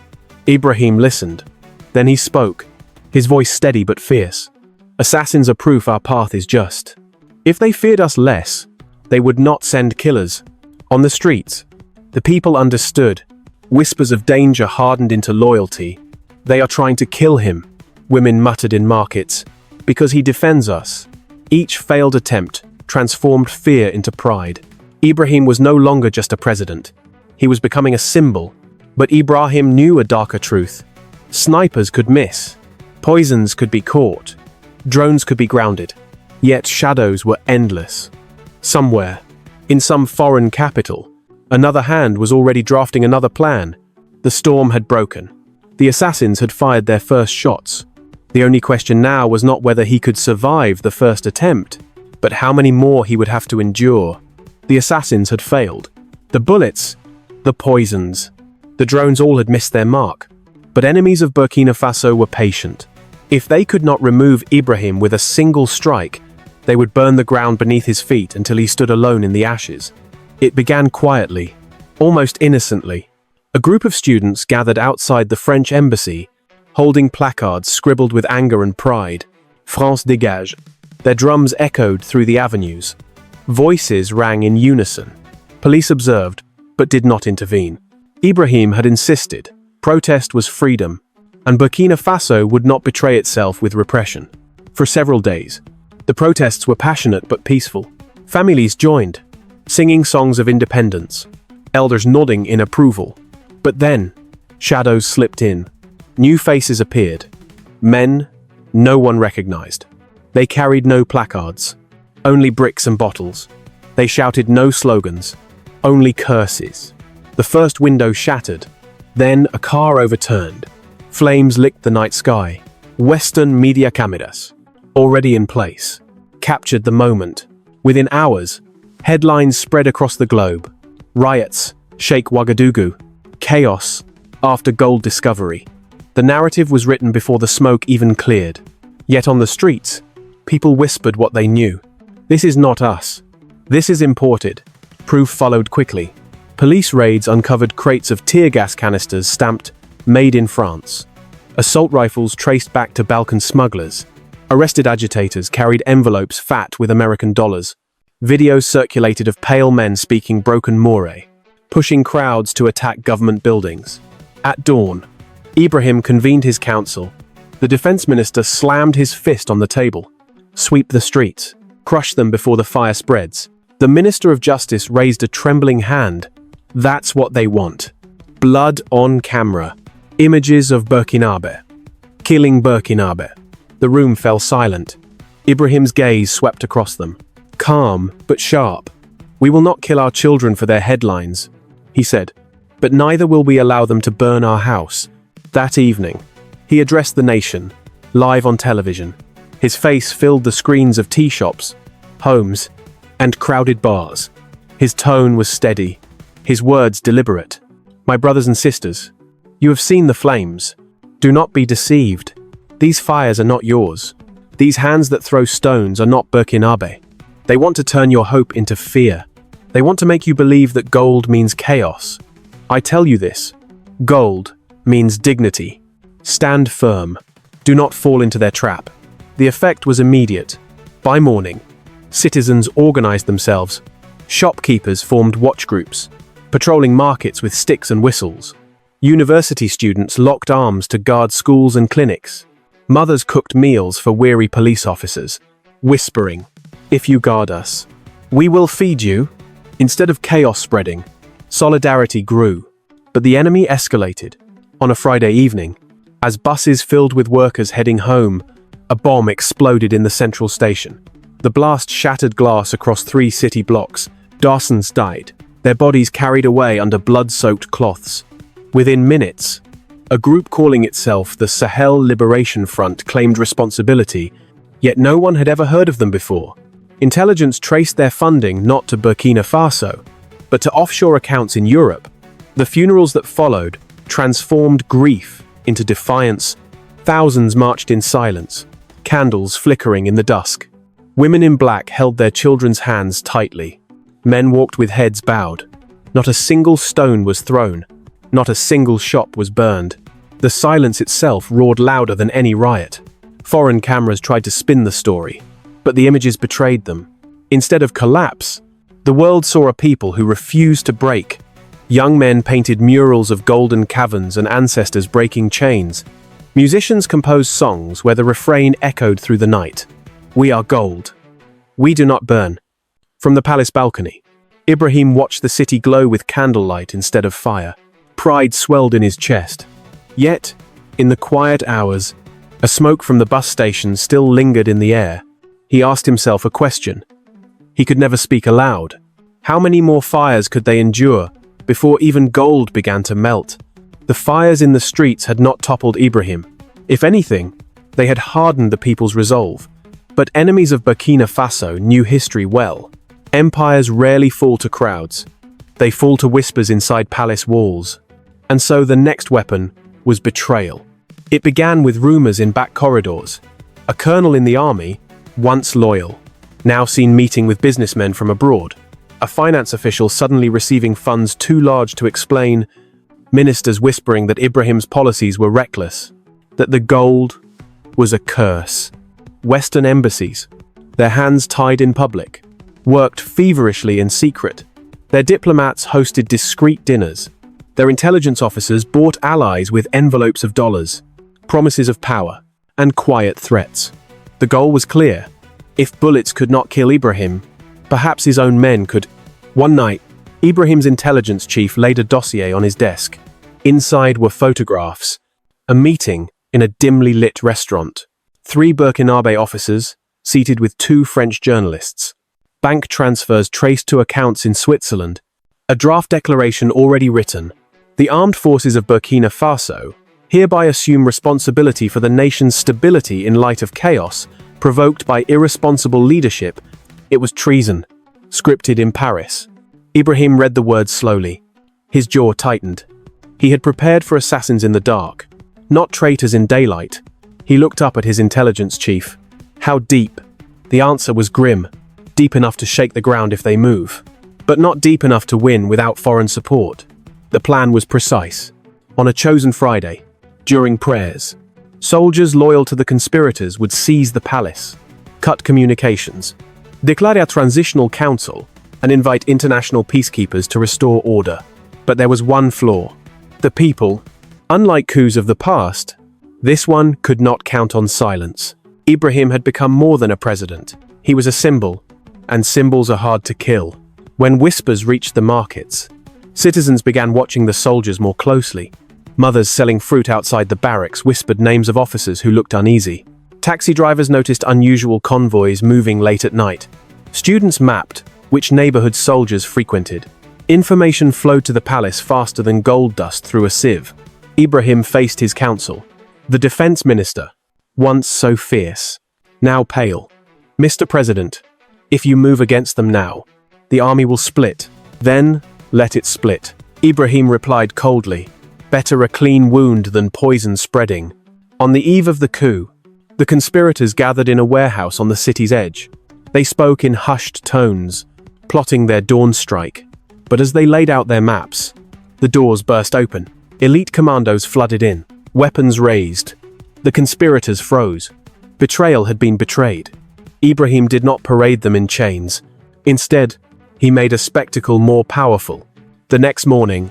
Ibrahim listened. Then he spoke, his voice steady but fierce. Assassins are proof our path is just. If they feared us less, they would not send killers. On the streets, the people understood. Whispers of danger hardened into loyalty. They are trying to kill him, women muttered in markets, because he defends us. Each failed attempt transformed fear into pride. Ibrahim was no longer just a president. He was becoming a symbol. But Ibrahim knew a darker truth. Snipers could miss. Poisons could be caught. Drones could be grounded. Yet shadows were endless. Somewhere, in some foreign capital, another hand was already drafting another plan. The storm had broken. The assassins had fired their first shots. The only question now was not whether he could survive the first attempt, but how many more he would have to endure. The assassins had failed. The bullets, the poisons, the drones all had missed their mark. But enemies of Burkina Faso were patient. If they could not remove Ibrahim with a single strike, they would burn the ground beneath his feet until he stood alone in the ashes. It began quietly, almost innocently. A group of students gathered outside the French embassy, holding placards scribbled with anger and pride. France dégage. Their drums echoed through the avenues. Voices rang in unison. Police observed, but did not intervene. Ibrahim had insisted. Protest was freedom, and Burkina Faso would not betray itself with repression. For several days, The protests were passionate but peaceful. Families joined, singing songs of independence, elders nodding in approval. But then, shadows slipped in. New faces appeared. Men no one recognized. They carried no placards, only bricks and bottles. They shouted no slogans, only curses. The first window shattered. Then a car overturned. Flames licked the night sky. Western media cameras, already in place, captured the moment. Within hours, headlines spread across the globe. Riots, shake Ouagadougou. Chaos, after gold discovery. The narrative was written before the smoke even cleared. Yet on the streets, people whispered what they knew. This is not us. This is imported. Proof followed quickly. Police raids uncovered crates of tear gas canisters stamped "Made in France." Assault rifles traced back to Balkan smugglers. Arrested agitators carried envelopes fat with American dollars. Videos circulated of pale men speaking broken Moray, pushing crowds to attack government buildings. At dawn, Ibrahim convened his council. The defense minister slammed his fist on the table. Sweep the streets. Crush them before the fire spreads. The minister of justice raised a trembling hand. That's what they want. Blood on camera. Images of Burkinabe. Killing Burkinabe. The room fell silent. Ibrahim's gaze swept across them. Calm, but sharp. We will not kill our children for their headlines, he said, but neither will we allow them to burn our house. That evening, he addressed the nation, live on television. His face filled the screens of tea shops, homes, and crowded bars. His tone was steady, his words deliberate. My brothers and sisters, you have seen the flames. Do not be deceived. These fires are not yours. These hands that throw stones are not Burkinabe. They want to turn your hope into fear. They want to make you believe that gold means chaos. I tell you this. Gold means dignity. Stand firm. Do not fall into their trap. The effect was immediate. By morning, citizens organized themselves. Shopkeepers formed watch groups, patrolling markets with sticks and whistles. University students locked arms to guard schools and clinics. Mothers cooked meals for weary police officers, whispering, "If you guard us, we will feed you." Instead of chaos spreading, solidarity grew. But the enemy escalated. On a Friday evening, as buses filled with workers heading home, a bomb exploded in the central station. The blast shattered glass across 3 city blocks. Dawsons died, their bodies carried away under blood-soaked cloths. Within minutes, a group calling itself the Sahel Liberation Front claimed responsibility, yet no one had ever heard of them before. Intelligence traced their funding not to Burkina Faso, but to offshore accounts in Europe. The funerals that followed transformed grief into defiance. Thousands marched in silence, candles flickering in the dusk. Women in black held their children's hands tightly. Men walked with heads bowed. Not a single stone was thrown. Not a single shop was burned. The silence itself roared louder than any riot. Foreign cameras tried to spin the story, but the images betrayed them. Instead of collapse, the world saw a people who refused to break. Young men painted murals of golden caverns and ancestors breaking chains. Musicians composed songs where the refrain echoed through the night. We are gold. We do not burn. From the palace balcony, Ibrahim watched the city glow with candlelight instead of fire. Pride swelled in his chest. Yet, in the quiet hours, a smoke from the bus station still lingered in the air. He asked himself a question. He could never speak aloud. How many more fires could they endure before even gold began to melt? The fires in the streets had not toppled Ibrahim. If anything, they had hardened the people's resolve. But enemies of Burkina Faso knew history well. Empires rarely fall to crowds. They fall to whispers inside palace walls. And so the next weapon was betrayal. It began with rumors in back corridors. A colonel in the army, once loyal, now seen meeting with businessmen from abroad. A finance official suddenly receiving funds too large to explain. Ministers whispering that Ibrahim's policies were reckless, that the gold was a curse. Western embassies, their hands tied in public, worked feverishly in secret. Their diplomats hosted discreet dinners. Their intelligence officers bought allies with envelopes of dollars, promises of power, and quiet threats. The goal was clear: If bullets could not kill Ibrahim, perhaps his own men could. One night, Ibrahim's intelligence chief laid a dossier on his desk. Inside were photographs, a meeting in a dimly lit restaurant, 3 Burkinabe officers seated with 2 French journalists, bank transfers traced to accounts in Switzerland, a draft declaration already written. The armed forces of Burkina Faso hereby assume responsibility for the nation's stability in light of chaos provoked by irresponsible leadership. It was treason, scripted in Paris. Ibrahim read the words slowly. His jaw tightened. He had prepared for assassins in the dark, not traitors in daylight. He looked up at his intelligence chief. How deep? The answer was grim. Deep enough to shake the ground if they move, but not deep enough to win without foreign support. The plan was precise. On a chosen Friday, during prayers, soldiers loyal to the conspirators would seize the palace, cut communications, declare a transitional council, and invite international peacekeepers to restore order. But there was one flaw. The people, unlike coups of the past, this one could not count on silence. Ibrahim had become more than a president. He was a symbol, and symbols are hard to kill. When whispers reached the markets, citizens began watching the soldiers more closely. Mothers selling fruit outside the barracks whispered names of officers who looked uneasy. Taxi drivers noticed unusual convoys moving late at night. Students mapped which neighborhoods soldiers frequented. Information flowed to the palace faster than gold dust through a sieve. Ibrahim faced his council. The defense minister, once so fierce, now pale. Mr. President, if you move against them now, the army will split. Then, let it split. Ibrahim replied coldly. Better a clean wound than poison spreading. On the eve of the coup, the conspirators gathered in a warehouse on the city's edge. They spoke in hushed tones, plotting their dawn strike. But as they laid out their maps, the doors burst open. Elite commandos flooded in, weapons raised. The conspirators froze. Betrayal had been betrayed. Ibrahim did not parade them in chains. Instead, he made a spectacle more powerful. The next morning,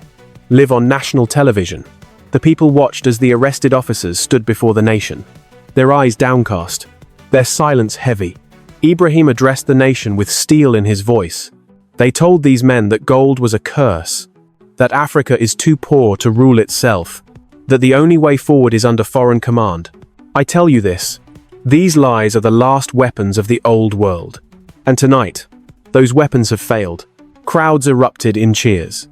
live on national television, the people watched as the arrested officers stood before the nation, their eyes downcast, their silence heavy. Ibrahim addressed the nation with steel in his voice. They told these men that gold was a curse, that Africa is too poor to rule itself, that the only way forward is under foreign command. I tell you this, these lies are the last weapons of the old world. And tonight, those weapons have failed. Crowds erupted in cheers.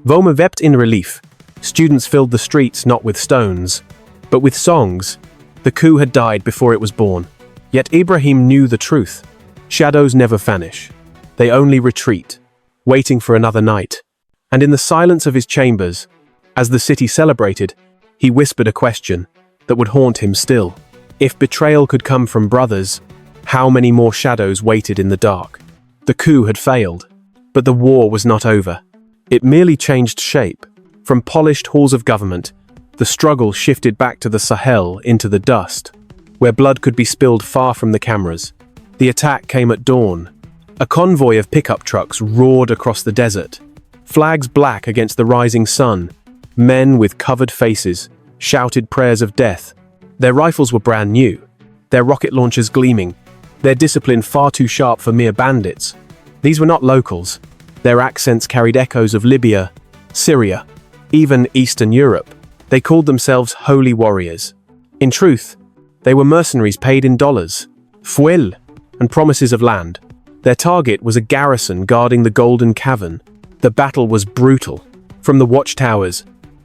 Voma wept in relief. Students filled the streets not with stones, but with songs. The coup had died before it was born. Yet Ibrahim knew the truth. Shadows never vanish. They only retreat, waiting for another night. And in the silence of his chambers, as the city celebrated, he whispered a question that would haunt him still. If betrayal could come from brothers, how many more shadows waited in the dark? The coup had failed, but the war was not over. It merely changed shape. From polished halls of government, the struggle shifted back to the Sahel into the dust, where blood could be spilled far from the cameras. The attack came at dawn. A convoy of pickup trucks roared across the desert, flags black against the rising sun. Men with covered faces shouted prayers of death. Their rifles were brand new, their rocket launchers gleaming, their discipline far too sharp for mere bandits. These were not locals. Their accents carried echoes of Libya, Syria, even Eastern Europe. They called themselves holy warriors. In truth, they were mercenaries paid in dollars, fuel, and promises of land. Their target was a garrison guarding the Golden Cavern. The battle was brutal. From the watchtowers,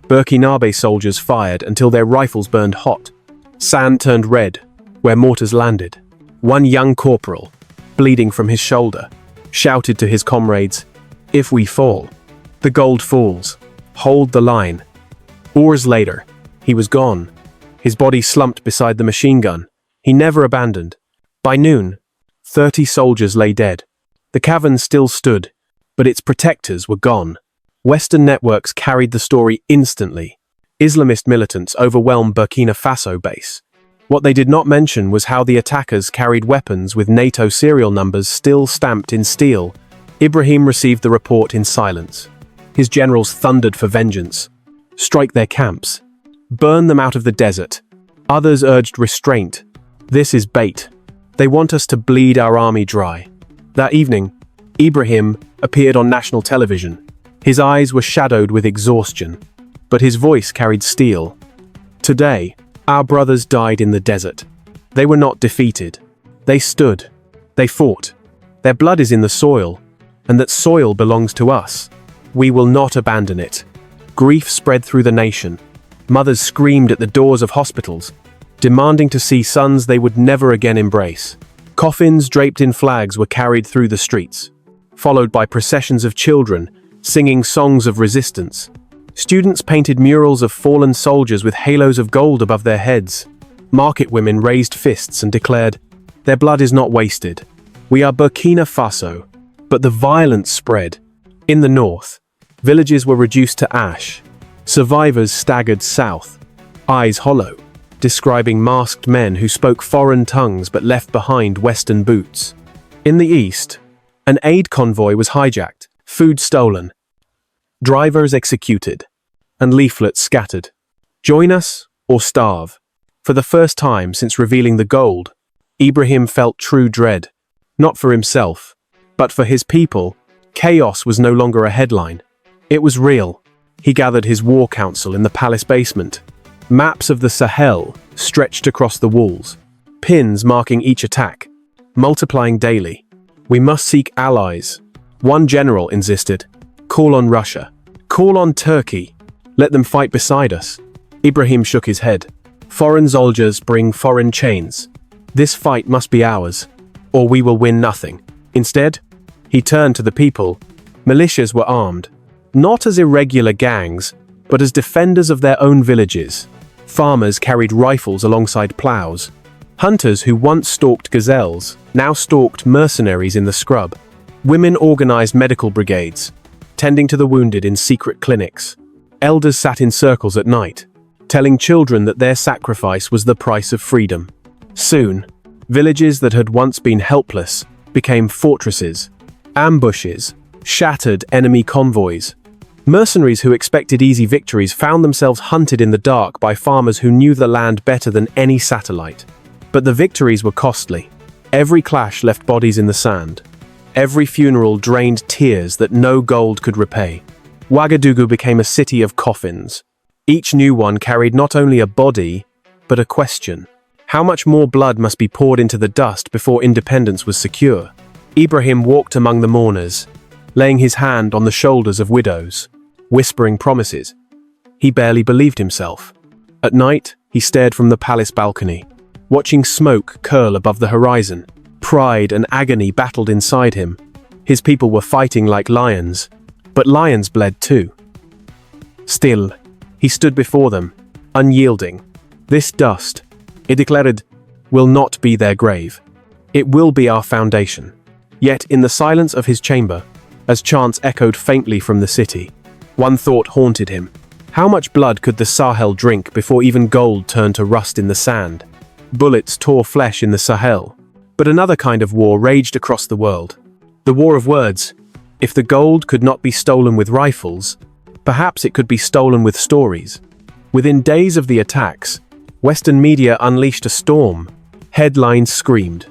Burkinabe soldiers fired until their rifles burned hot. Sand turned red where mortars landed. One young corporal, bleeding from his shoulder, shouted to his comrades, "If we fall, the gold falls. Hold the line." Hours later, he was gone. His body slumped beside the machine gun. He never abandoned. By noon, 30 soldiers lay dead. The cavern still stood, but its protectors were gone. Western networks carried the story instantly. Islamist militants overwhelmed Burkina Faso base. What they did not mention was how the attackers carried weapons with NATO serial numbers still stamped in steel. Ibrahim received the report in silence. His generals thundered for vengeance. Strike their camps. Burn them out of the desert. Others urged restraint. This is bait. They want us to bleed our army dry. That evening, Ibrahim appeared on national television. His eyes were shadowed with exhaustion, but his voice carried steel. Today, our brothers died in the desert. They were not defeated. They stood. They fought. Their blood is in the soil, and that soil belongs to us. We will not abandon it. Grief spread through the nation. Mothers screamed at the doors of hospitals, demanding to see sons they would never again embrace. Coffins draped in flags were carried through the streets, followed by processions of children singing songs of resistance. Students painted murals of fallen soldiers with halos of gold above their heads. Market women raised fists and declared, "Their blood is not wasted. We are Burkina Faso." But the violence spread. In the north, villages were reduced to ash. Survivors staggered south, eyes hollow, describing masked men who spoke foreign tongues but left behind Western boots. In the east, an aid convoy was hijacked, food stolen, drivers executed, and leaflets scattered. Join us or starve. For the first time since revealing the gold, Ibrahim felt true dread, not for himself, but for his people. Chaos was no longer a headline. It was real. He gathered his war council in the palace basement. Maps of the Sahel stretched across the walls, pins marking each attack, multiplying daily. "We must seek allies," one general insisted. "Call on Russia. Call on Turkey. Let them fight beside us." Ibrahim shook his head. "Foreign soldiers bring foreign chains. This fight must be ours, or we will win nothing." Instead, he turned to the people. Militias were armed, not as irregular gangs, but as defenders of their own villages. Farmers carried rifles alongside plows. Hunters who once stalked gazelles now stalked mercenaries in the scrub. Women organized medical brigades, tending to the wounded in secret clinics. Elders sat in circles at night, telling children that their sacrifice was the price of freedom. Soon, villages that had once been helpless became fortresses, ambushes, shattered enemy convoys. Mercenaries who expected easy victories found themselves hunted in the dark by farmers who knew the land better than any satellite. But the victories were costly. Every clash left bodies in the sand. Every funeral drained tears that no gold could repay. Ouagadougou became a city of coffins. Each new one carried not only a body, but a question. How much more blood must be poured into the dust before independence was secure? Ibrahim walked among the mourners, laying his hand on the shoulders of widows, whispering promises. He barely believed himself. At night, he stared from the palace balcony, watching smoke curl above the horizon. Pride and agony battled inside him. His people were fighting like lions, but lions bled too. Still, he stood before them, unyielding. "This dust," he declared, "will not be their grave. It will be our foundation." Yet in the silence of his chamber, as chants echoed faintly from the city, one thought haunted him. How much blood could the Sahel drink before even gold turned to rust in the sand? Bullets tore flesh in the Sahel. But another kind of war raged across the world. The war of words. If the gold could not be stolen with rifles, perhaps it could be stolen with stories. Within days of the attacks, Western media unleashed a storm. Headlines screamed,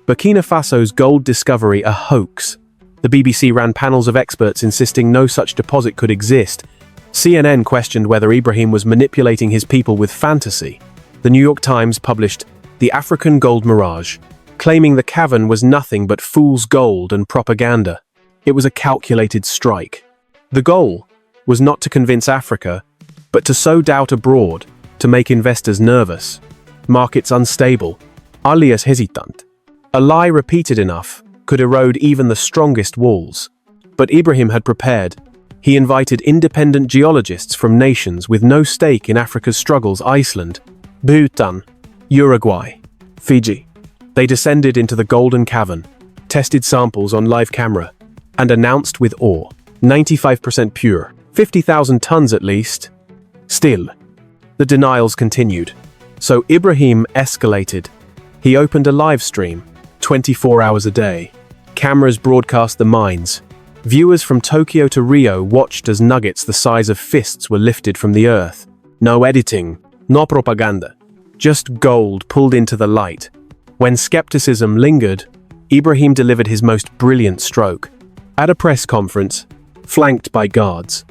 "Burkina Faso's gold discovery a hoax." The BBC ran panels of experts insisting no such deposit could exist. CNN questioned whether Ibrahim was manipulating his people with fantasy. The New York Times published The African Gold Mirage, claiming the cavern was nothing but fool's gold and propaganda. It was a calculated strike. The goal was not to convince Africa, but to sow doubt abroad, to make investors nervous, markets unstable, alias hesitant. A lie repeated enough could erode even the strongest walls. But Ibrahim had prepared. He invited independent geologists from nations with no stake in Africa's struggles: Iceland, Bhutan, Uruguay, Fiji. They descended into the golden cavern, tested samples on live camera, and announced with awe, 95% pure, 50,000 tons at least. Still, the denials continued. So Ibrahim escalated. He opened a live stream, 24 hours a day. Cameras broadcast the mines. Viewers from Tokyo to Rio watched as nuggets the size of fists were lifted from the earth. No editing, no propaganda. Just gold pulled into the light. When skepticism lingered, Ibrahim delivered his most brilliant stroke. At a press conference, flanked by guards,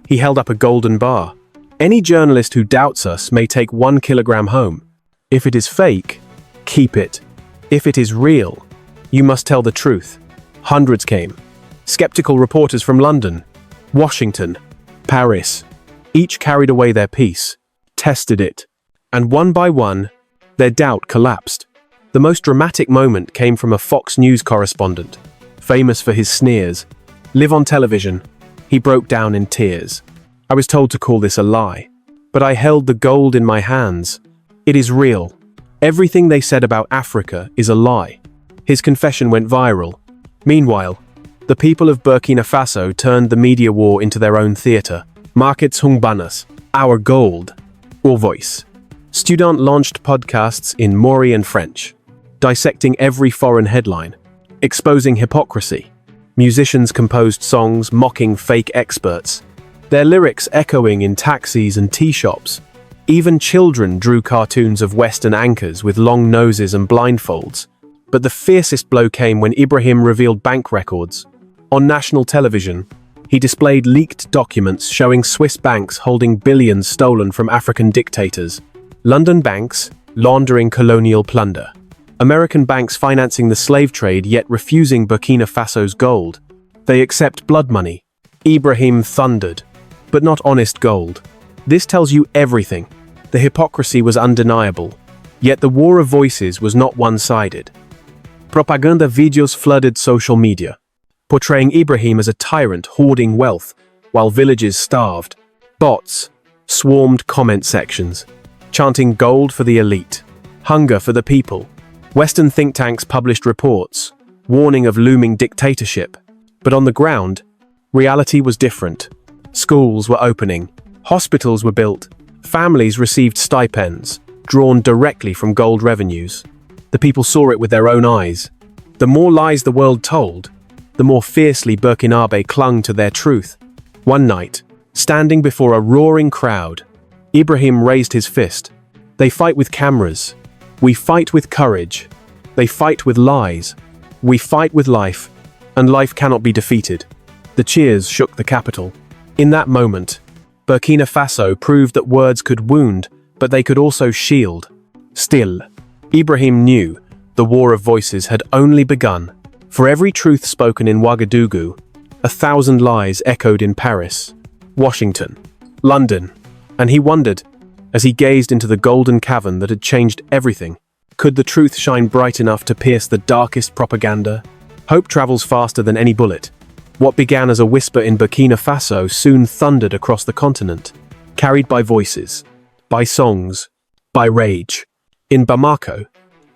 he held up a golden bar. Any journalist who doubts us may take 1 kilogram home. If it is fake, keep it. If it is real, you must tell the truth. Hundreds came. Skeptical reporters from London, Washington, Paris. Each carried away their piece, tested it, and one by one, their doubt collapsed. The most dramatic moment came from a Fox News correspondent, famous for his sneers. Live on television, he broke down in tears. I was told to call this a lie, but I held the gold in my hands. It is real. Everything they said about Africa is a lie. His confession went viral. Meanwhile, the people of Burkina Faso turned the media war into their own theater. Markets hung banners, our gold, or voice. Students launched podcasts in Maori and French, dissecting every foreign headline, exposing hypocrisy. Musicians composed songs mocking fake experts, their lyrics echoing in taxis and tea shops. Even children drew cartoons of Western anchors with long noses and blindfolds. But the fiercest blow came when Ibrahim revealed bank records. On national television, he displayed leaked documents showing Swiss banks holding billions stolen from African dictators, London banks laundering colonial plunder, American banks financing the slave trade yet refusing Burkina Faso's gold. They accept blood money. Ibrahim thundered, but not honest gold. This tells you everything. The hypocrisy was undeniable, yet the war of voices was not one-sided. Propaganda videos flooded social media, portraying Ibrahim as a tyrant hoarding wealth while villages starved. Bots swarmed comment sections, chanting gold for the elite, hunger for the people. Western think tanks published reports, warning of looming dictatorship. But on the ground, reality was different. Schools were opening, hospitals were built, families received stipends, drawn directly from gold revenues. The people saw it with their own eyes. The more lies the world told, the more fiercely Burkinabe clung to their truth. One night, standing before a roaring crowd, Ibrahim raised his fist. They fight with cameras. We fight with courage. They fight with lies. We fight with life, and life cannot be defeated. The cheers shook the capital. In that moment, Burkina Faso proved that words could wound, but they could also shield. Still, Ibrahim knew the war of voices had only begun. For every truth spoken in Ouagadougou, 1,000 lies echoed in Paris, Washington, London, and he wondered, as he gazed into the golden cavern that had changed everything, could the truth shine bright enough to pierce the darkest propaganda? Hope travels faster than any bullet. What began as a whisper in Burkina Faso soon thundered across the continent, carried by voices, by songs, by rage. In Bamako,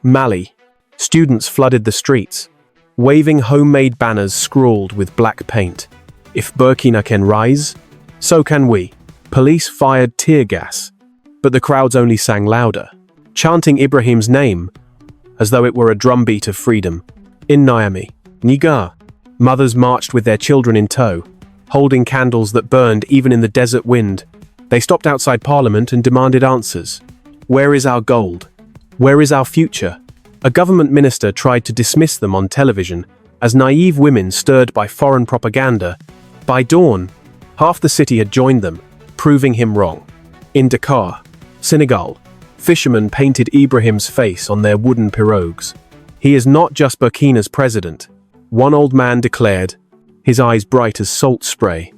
Mali, students flooded the streets, waving homemade banners scrawled with black paint. If Burkina can rise, so can we. Police fired tear gas, but the crowds only sang louder, chanting Ibrahim's name as though it were a drumbeat of freedom. In Niamey, Niger, mothers marched with their children in tow, holding candles that burned even in the desert wind. They stopped outside Parliament and demanded answers. Where is our gold? Where is our future? A government minister tried to dismiss them on television as naive women stirred by foreign propaganda. By dawn, half the city had joined them, proving him wrong. In Dakar, Senegal, fishermen painted Ibrahim's face on their wooden pirogues. He is not just Burkina's president, one old man declared, his eyes bright as salt spray.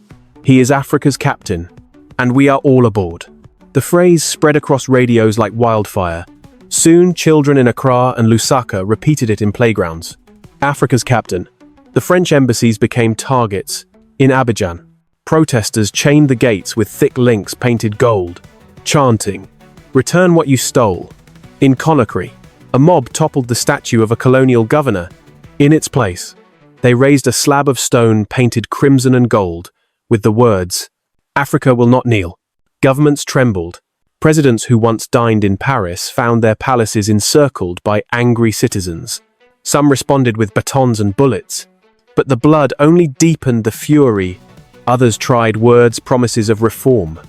He is Africa's captain, and we are all aboard. The phrase spread across radios like wildfire. Soon, children in Accra and Lusaka repeated it in playgrounds. Africa's captain. The French embassies became targets. In Abidjan, protesters chained the gates with thick links painted gold, chanting, "Return what you stole." In Conakry, a mob toppled the statue of a colonial governor. In its place, they raised a slab of stone painted crimson and gold, with the words, "Africa will not kneel." Governments trembled. Presidents who once dined in Paris found their palaces encircled by angry citizens. Some responded with batons and bullets, but the blood only deepened the fury. Others tried words, promises of reform,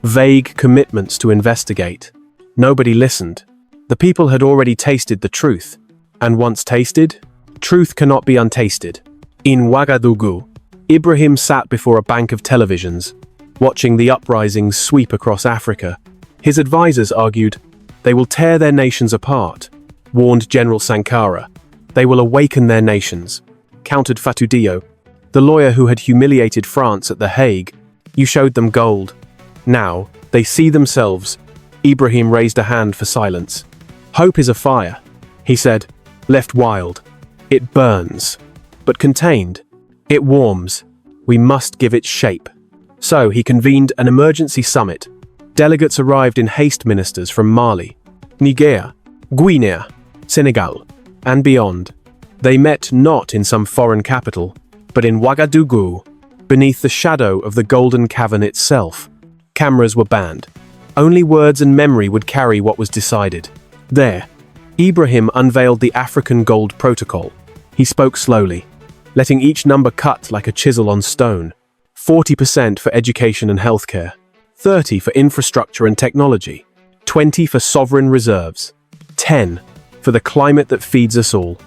vague commitments to investigate. Nobody listened. The people had already tasted the truth. And once tasted, truth cannot be untasted. In Ouagadougou, Ibrahim sat before a bank of televisions, watching the uprisings sweep across Africa. His advisors argued, "They will tear their nations apart," warned General Sankara. "They will awaken their nations," countered Fatou Diop, the lawyer who had humiliated France at The Hague. "You showed them gold. Now, they see themselves." Ibrahim raised a hand for silence. "Hope is a fire," he said, "left wild. It burns, but contained. It warms. We must give it shape." So he convened an emergency summit. Delegates arrived in haste, ministers from Mali, Niger, Guinea, Senegal, and beyond. They met not in some foreign capital, but in Ouagadougou, beneath the shadow of the Golden Cavern itself. Cameras were banned. Only words and memory would carry what was decided. There, Ibrahim unveiled the African Gold Protocol. He spoke slowly, letting each number cut like a chisel on stone. 40% for education and healthcare, 30% for infrastructure and technology, 20% for sovereign reserves, 10% for the climate that feeds us all,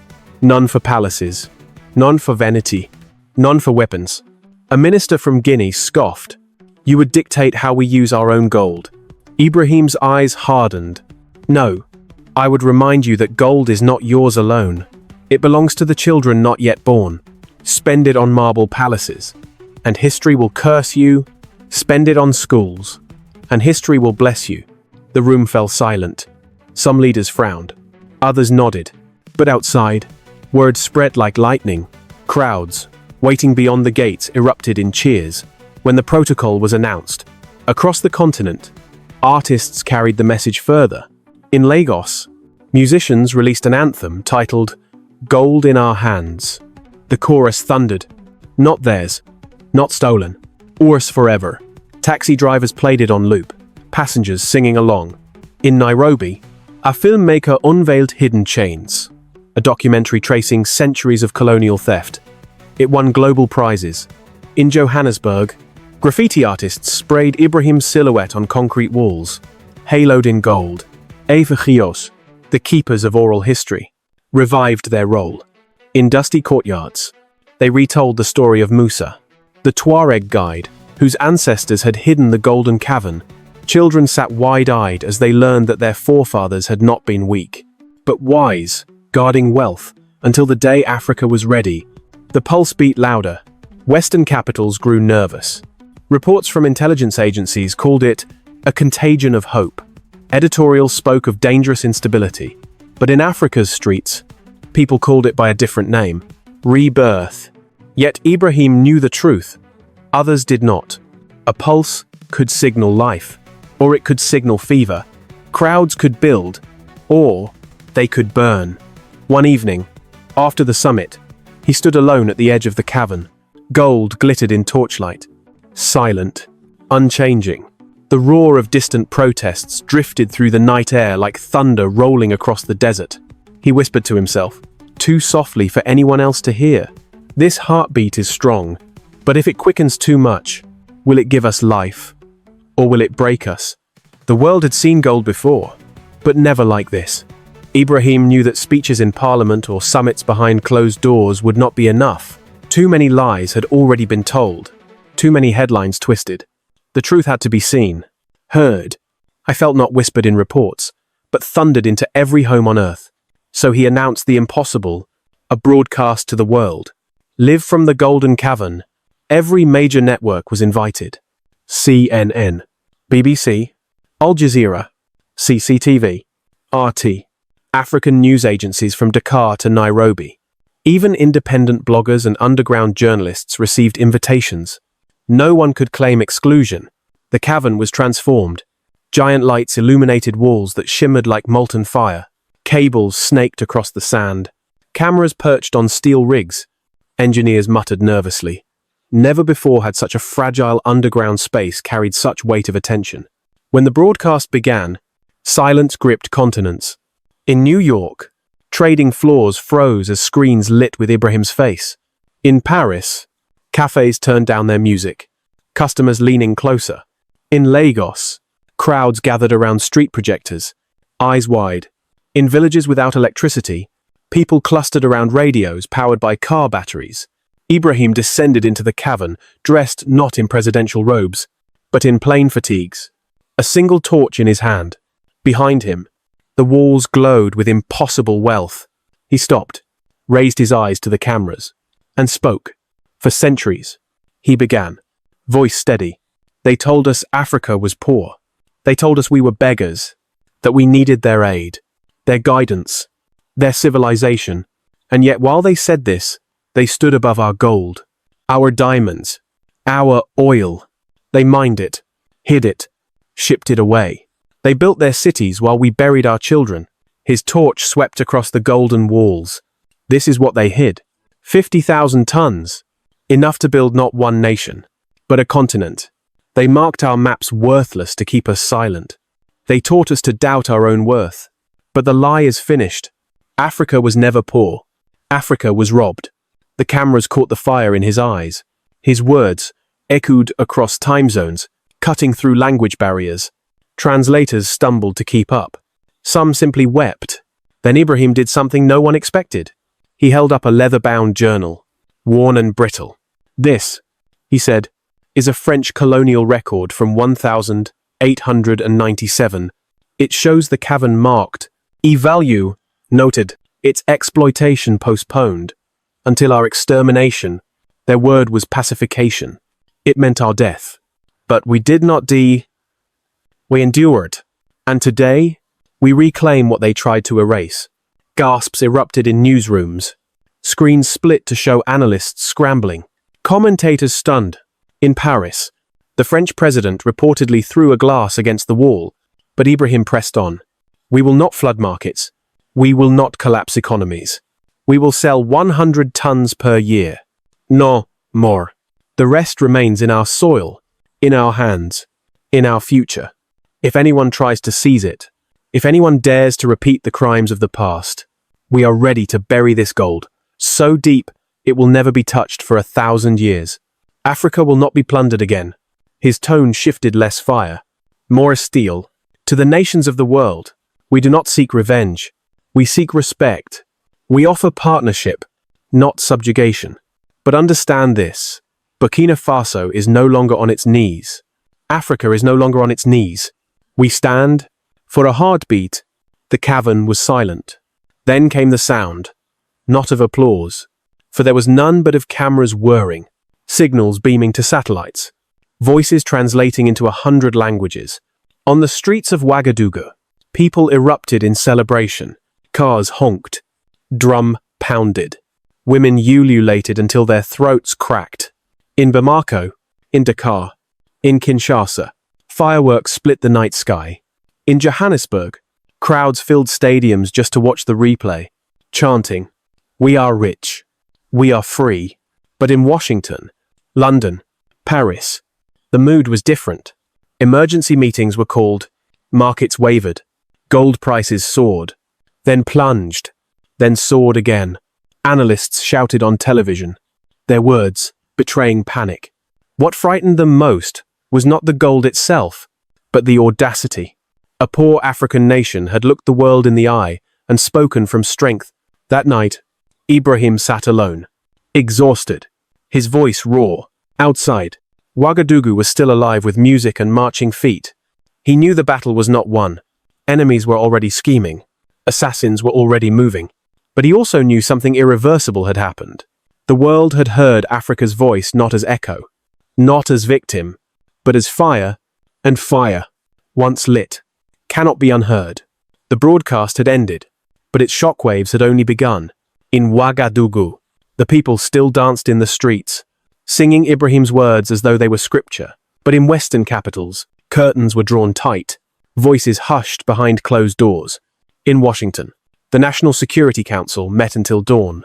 none for palaces, none for vanity, none for weapons. A minister from Guinea scoffed. "You would dictate how we use our own gold." Ibrahim's eyes hardened. "No, I would remind you that gold is not yours alone. It belongs to the children not yet born. Spend it on marble palaces, and history will curse you. Spend it on schools, and history will bless you." The room fell silent. Some leaders frowned. Others nodded. But outside, word spread like lightning. Crowds, waiting beyond the gates, erupted in cheers when the protocol was announced. Across the continent, artists carried the message further. In Lagos, musicians released an anthem titled "Gold in Our Hands." The chorus thundered, "Not theirs, not stolen, ours forever." Taxi drivers played it on loop, passengers singing along. In Nairobi, a filmmaker unveiled Hidden Chains, a documentary tracing centuries of colonial theft. It won global prizes. In Johannesburg, graffiti artists sprayed Ibrahim's silhouette on concrete walls, haloed in gold. Effigios, the keepers of oral history, revived their role. In dusty courtyards, they retold the story of Musa, the Tuareg guide, whose ancestors had hidden the Golden Cavern. Children sat wide-eyed as they learned that their forefathers had not been weak, but wise, guarding wealth, until the day Africa was ready. The pulse beat louder. Western capitals grew nervous. Reports from intelligence agencies called it a contagion of hope. Editorials spoke of dangerous instability. But in Africa's streets, people called it by a different name: rebirth. Yet Ibrahim knew the truth. Others did not. A pulse could signal life, or it could signal fever. Crowds could build, or they could burn. One evening, after the summit, he stood alone at the edge of the cavern. Gold glittered in torchlight. Silent, unchanging. The roar of distant protests drifted through the night air like thunder rolling across the desert. He whispered to himself, too softly for anyone else to hear. "This heartbeat is strong, but if it quickens too much, will it give us life? Or will it break us?" The world had seen gold before, but never like this. Ibrahim knew that speeches in parliament or summits behind closed doors would not be enough. Too many lies had already been told. Too many headlines twisted. The truth had to be seen, heard. I felt not whispered in reports, but thundered into every home on earth. So he announced the impossible, a broadcast to the world. Live from the Golden Cavern. Every major network was invited. CNN, BBC, Al Jazeera, CCTV, RT, African news agencies from Dakar to Nairobi. Even independent bloggers and underground journalists received invitations. No one could claim exclusion. The cavern was transformed. Giant lights illuminated walls that shimmered like molten fire. Cables snaked across the sand. Cameras perched on steel rigs. Engineers muttered nervously. Never before had such a fragile underground space carried such weight of attention. When the broadcast began, silence gripped continents. In New York, trading floors froze as screens lit with Ibrahim's face. In Paris, cafes turned down their music, customers leaning closer. In Lagos, crowds gathered around street projectors, eyes wide. In villages without electricity, People clustered around radios powered by car batteries. Ibrahim descended into the cavern, dressed not in presidential robes, but in plain fatigues, a single torch in his hand. Behind him, the walls glowed with impossible wealth. He stopped, raised his eyes to the cameras, and spoke. For centuries, he began, voice steady. They told us Africa was poor. They told us we were beggars, that we needed their aid, their guidance, their civilization. And yet while they said this, they stood above our gold, our diamonds, our oil. They mined it, hid it, shipped it away. They built their cities while we buried our children. His torch swept across the golden walls. This is what they hid. 50,000 tons. Enough to build not one nation, but a continent. They marked our maps worthless to keep us silent. They taught us to doubt our own worth. But the lie is finished. Africa was never poor. Africa was robbed. The cameras caught the fire in his eyes. His words echoed across time zones, cutting through language barriers. Translators stumbled to keep up. Some simply wept. Then Ibrahim did something no one expected. He held up a leather-bound journal, worn and brittle. This, he said, is a French colonial record from 1897. It shows the cavern marked, E-value, noted, its exploitation postponed, until our extermination. Their word was pacification. It meant our death. But we did not we endured. And today, we reclaim what they tried to erase. Gasps erupted in newsrooms. Screens split to show analysts scrambling. Commentators stunned. In Paris, the French president reportedly threw a glass against the wall, but Ibrahim pressed on. We will not flood markets. We will not collapse economies. We will sell 100 tons per year. No more. The rest remains in our soil, in our hands, in our future. If anyone tries to seize it, if anyone dares to repeat the crimes of the past, we are ready to bury this gold, so deep it will never be touched for 1,000 years. Africa will not be plundered again. His tone shifted, less fire, more steel. To the nations of the world, we do not seek revenge. We seek respect. We offer partnership, not subjugation. But understand this, Burkina Faso is no longer on its knees. Africa is no longer on its knees. We stand. For a heartbeat, the cavern was silent. Then came the sound, not of applause, for there was none but of cameras whirring, signals beaming to satellites, voices translating into 100 languages. On the streets of Ouagadougou, people erupted in celebration. Cars honked, drum pounded. Women ululated until their throats cracked. In Bamako, in Dakar, in Kinshasa, fireworks split the night sky. In Johannesburg, crowds filled stadiums just to watch the replay, chanting, "We are rich. We are free." But in Washington, London, Paris, the mood was different. Emergency meetings were called, markets wavered, gold prices soared, then plunged, then soared again. Analysts shouted on television, their words betraying panic. What frightened them most was not the gold itself, but the audacity. A poor African nation had looked the world in the eye and spoken from strength. That night, Ibrahim sat alone, exhausted, his voice raw. Outside, Ouagadougou was still alive with music and marching feet. He knew the battle was not won. Enemies were already scheming. Assassins were already moving. But he also knew something irreversible had happened. The world had heard Africa's voice not as echo, not as victim, but as fire, and fire, once lit, cannot be unheard. The broadcast had ended, but its shockwaves had only begun. In Ouagadougou, the people still danced in the streets, singing Ibrahim's words as though they were scripture. But in Western capitals, curtains were drawn tight, voices hushed behind closed doors. In Washington, the National Security Council met until dawn.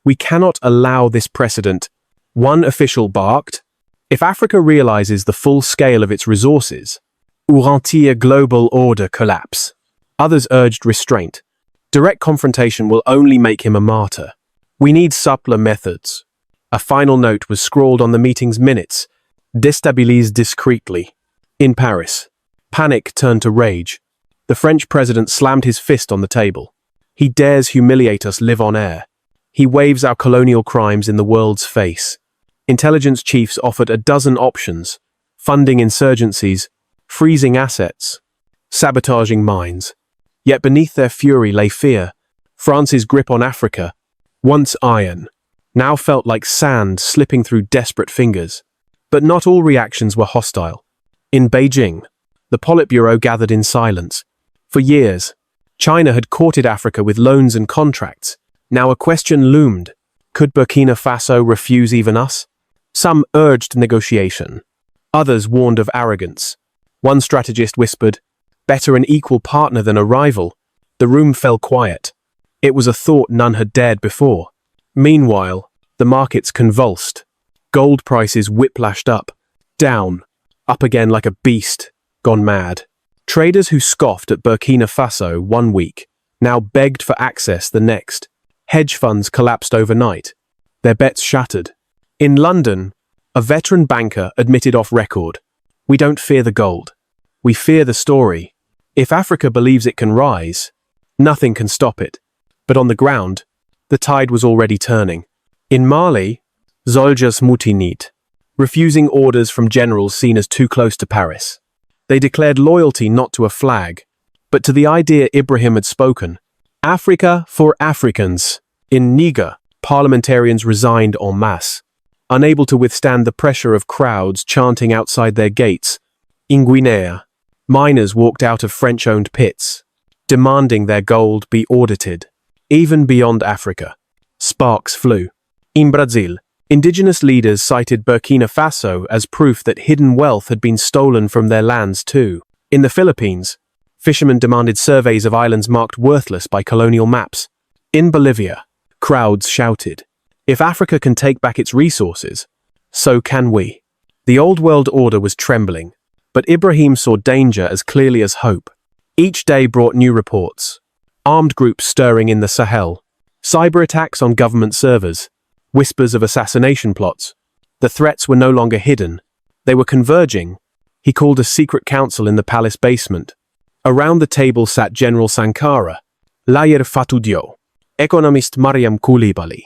We cannot allow this precedent, one official barked. If Africa realizes the full scale of its resources, or entire global order collapse. Others urged restraint. Direct confrontation will only make him a martyr. We need subtler methods. A final note was scrawled on the meeting's minutes, déstabilise discreetly. In Paris, panic turned to rage. The French president slammed his fist on the table. He dares humiliate us live on air. He waves our colonial crimes in the world's face. Intelligence chiefs offered a dozen options: funding insurgencies, freezing assets, sabotaging mines. Yet beneath their fury lay fear. France's grip on Africa, once iron, now felt like sand slipping through desperate fingers. But not all reactions were hostile. In Beijing, the Politburo gathered in silence. For years, China had courted Africa with loans and contracts. Now a question loomed. Could Burkina Faso refuse even us? Some urged negotiation. Others warned of arrogance. One strategist whispered, "Better an equal partner than a rival." The room fell quiet. It was a thought none had dared before. Meanwhile, the markets convulsed. Gold prices whiplashed up, down, up again like a beast, gone mad. Traders who scoffed at Burkina Faso one week now begged for access the next. Hedge funds collapsed overnight, their bets shattered. In London, a veteran banker admitted off record, "We don't fear the gold. We fear the story. If Africa believes it can rise, nothing can stop it." But on the ground, the tide was already turning. In Mali, Soldiers mutinied, refusing orders from generals seen as too close to Paris. They declared loyalty not to a flag, but to the idea Ibrahim had spoken. Africa for Africans. In Niger, parliamentarians resigned en masse, unable to withstand the pressure of crowds chanting outside their gates. In Guinea, miners walked out of French-owned pits, demanding their gold be audited. Even beyond Africa, sparks flew. In Brazil, indigenous leaders cited Burkina Faso as proof that hidden wealth had been stolen from their lands too. In the Philippines, fishermen demanded surveys of islands marked worthless by colonial maps. In Bolivia, crowds shouted, "If Africa can take back its resources, so can we." The old world order was trembling, but Ibrahim saw danger as clearly as hope. Each day brought new reports. Armed groups stirring in the Sahel, cyber attacks on government servers, whispers of assassination plots. The threats were no longer hidden. They were converging. He called a secret council in the palace basement. Around the table sat General Sankara, Layer Fatudio, economist Mariam Koulibaly,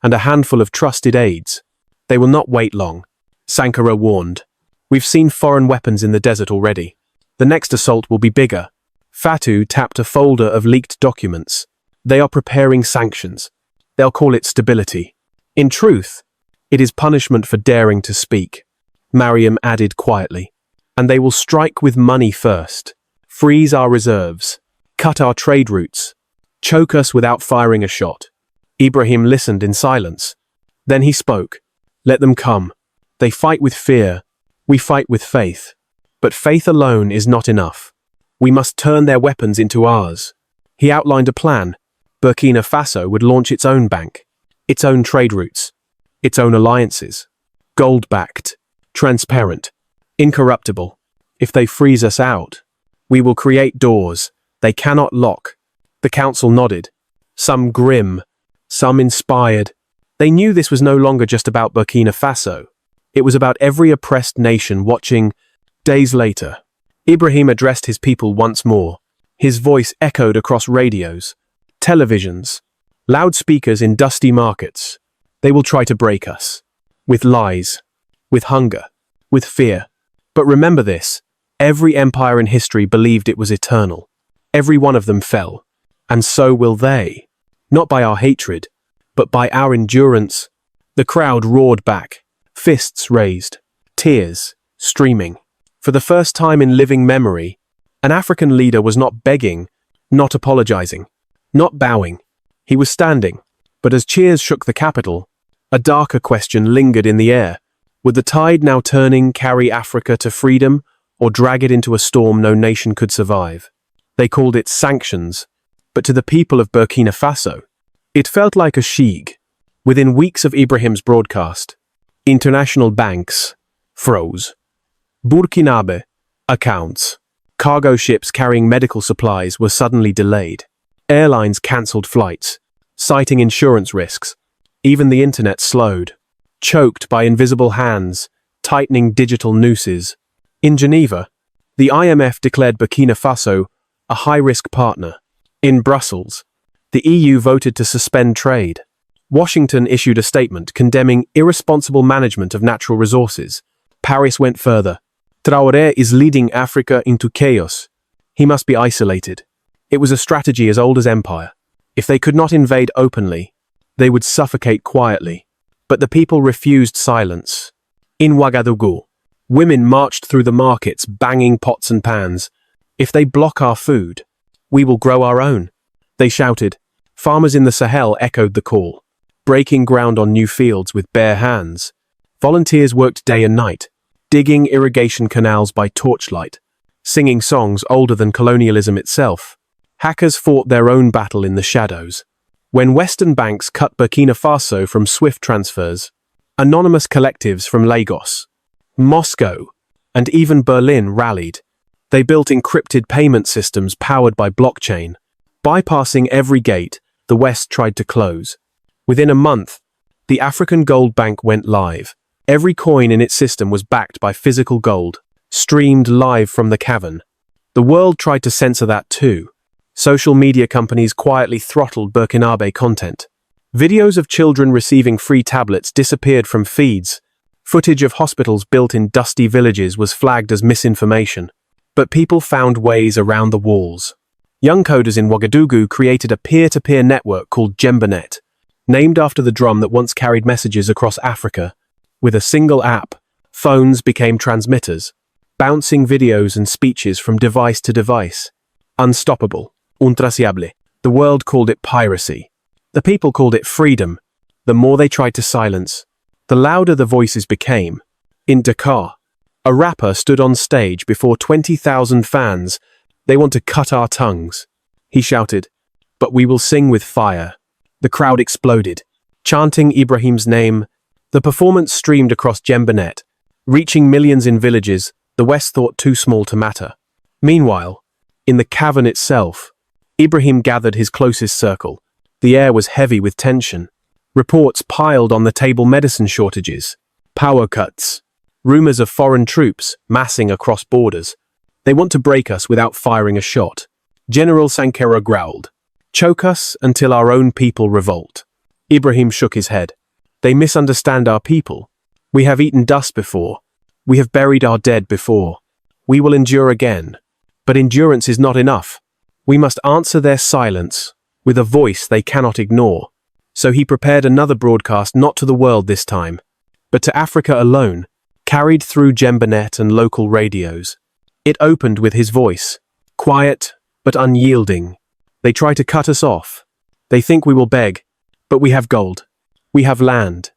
and a handful of trusted aides. They will not wait long, Sankara warned. We've seen foreign weapons in the desert already. The next assault will be bigger. Fatou tapped a folder of leaked documents. They are preparing sanctions. They'll call it stability. In truth, it is punishment for daring to speak, Mariam added quietly. And they will strike with money first. Freeze our reserves. Cut our trade routes. Choke us without firing a shot. Ibrahim listened in silence. Then he spoke. Let them come. They fight with fear. We fight with faith. But faith alone is not enough. We must turn their weapons into ours. He outlined a plan. Burkina Faso would launch its own bank, its own trade routes, its own alliances. Gold-backed, transparent, incorruptible. If they freeze us out, we will create doors they cannot lock. The council nodded, some grim, some inspired. They knew this was no longer just about Burkina Faso. It was about every oppressed nation watching. Days later, Ibrahim addressed his people once more. His voice echoed across radios, televisions, loudspeakers in dusty markets. They will try to break us. With lies, with hunger, with fear. But remember this, every empire in history believed it was eternal. Every one of them fell. And so will they. Not by our hatred, but by our endurance. The crowd roared back, fists raised, tears streaming. For the first time in living memory, an African leader was not begging, not apologizing, not bowing. He was standing. But as cheers shook the capital, a darker question lingered in the air. Would the tide now turning carry Africa to freedom or drag it into a storm no nation could survive? They called it sanctions, but to the people of Burkina Faso, it felt like a sheik. Within weeks of Ibrahim's broadcast, international banks froze. Burkinabe accounts, cargo ships carrying medical supplies were suddenly delayed. Airlines cancelled flights, citing insurance risks. Even the internet slowed, choked by invisible hands, tightening digital nooses. In Geneva, the IMF declared Burkina Faso a high-risk partner. In Brussels, The EU voted to suspend trade. Washington issued a statement condemning irresponsible management of natural resources. Paris went further. Traoré is leading Africa into chaos. He must be isolated. It was a strategy as old as empire. If they could not invade openly, they would suffocate quietly. But the people refused silence. In Ouagadougou, women marched through the markets banging pots and pans. If they block our food, we will grow our own, they shouted. Farmers in the Sahel echoed the call, breaking ground on new fields with bare hands. Volunteers worked day and night, digging irrigation canals by torchlight, singing songs older than colonialism itself. Hackers fought their own battle in the shadows. When Western banks cut Burkina Faso from SWIFT transfers, anonymous collectives from Lagos, Moscow, and even Berlin rallied. They built encrypted payment systems powered by blockchain. Bypassing every gate the West tried to close. Within a month, the African Gold Bank went live. Every coin in its system was backed by physical gold, streamed live from the cavern. The world tried to censor that too. Social media companies quietly throttled Burkinabe content. Videos of children receiving free tablets disappeared from feeds. Footage of hospitals built in dusty villages was flagged as misinformation. But people found ways around the walls. Young coders in Ouagadougou created a peer-to-peer network called Djembanet, named after the drum that once carried messages across Africa. With a single app, phones became transmitters, bouncing videos and speeches from device to device. Unstoppable. Intraçable. The world called it piracy. The people called it freedom. The more they tried to silence, the louder the voices became. In Dakar, a rapper stood on stage before 20,000 fans. They want to cut our tongues, he shouted, but we will sing with fire. The crowd exploded, chanting Ibrahim's name. The performance streamed across Djembanet, reaching millions in villages the West thought too small to matter. Meanwhile, in the cavern itself, Ibrahim gathered his closest circle. The air was heavy with tension. Reports piled on the table: medicine shortages, power cuts, rumors of foreign troops massing across borders. They want to break us without firing a shot. General Sankara growled, "Choke us until our own people revolt." Ibrahim shook his head. "They misunderstand our people. We have eaten dust before. We have buried our dead before. We will endure again. But endurance is not enough. We must answer their silence with a voice they cannot ignore." So he prepared another broadcast, not to the world this time, but to Africa alone, carried through Djembanet and local radios. It opened with his voice, quiet but unyielding. "They try to cut us off. They think we will beg, but we have gold. We have land.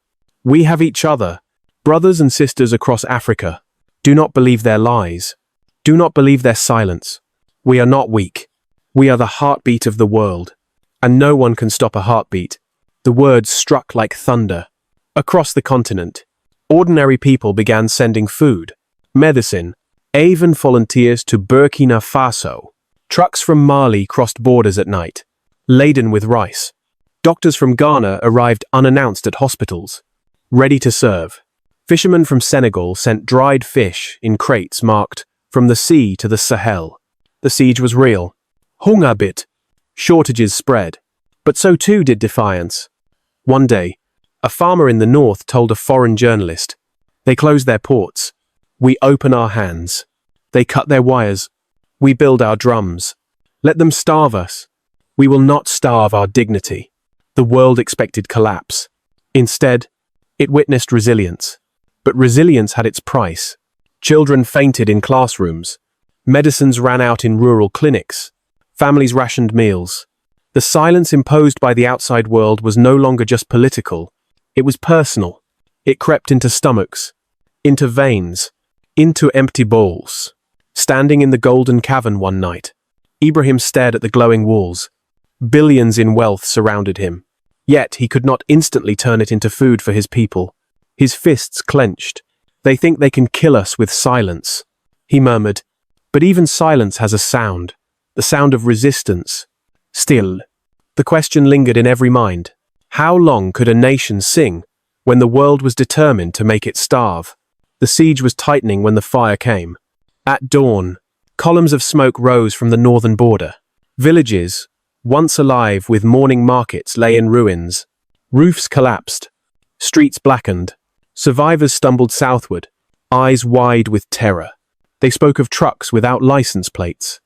We have each other. Brothers and sisters across Africa, do not believe their lies. Do not believe their silence. We are not weak. We are the heartbeat of the world, and no one can stop a heartbeat." The words struck like thunder. Across the continent, ordinary people began sending food, medicine, even volunteers to Burkina Faso. Trucks from Mali crossed borders at night, laden with rice. Doctors from Ghana arrived unannounced at hospitals, ready to serve. Fishermen from Senegal sent dried fish in crates marked "From the sea to the Sahel." The siege was real. Hunger bit. Shortages spread. But so too did defiance. One day, a farmer in the north told a foreign journalist, "They close their ports. We open our hands. They cut their wires. We build our drums. Let them starve us. We will not starve our dignity." The world expected collapse. Instead, it witnessed resilience. But resilience had its price. Children fainted in classrooms. Medicines ran out in rural clinics. Families rationed meals. The silence imposed by the outside world was no longer just political. It was personal. It crept into stomachs, into veins, into empty bowls. Standing in the golden cavern one night, Ibrahim stared at the glowing walls. Billions in wealth surrounded him. Yet he could not instantly turn it into food for his people. His fists clenched. "They think they can kill us with silence," he murmured. "But even silence has a sound, the sound of resistance." Still, the question lingered in every mind. How long could a nation sing when the world was determined to make it starve? The siege was tightening when the fire came. At dawn, columns of smoke rose from the northern border. Villages, once alive with morning markets, lay in ruins. Roofs collapsed. Streets blackened. Survivors stumbled southward, eyes wide with terror. They spoke of trucks without license plates,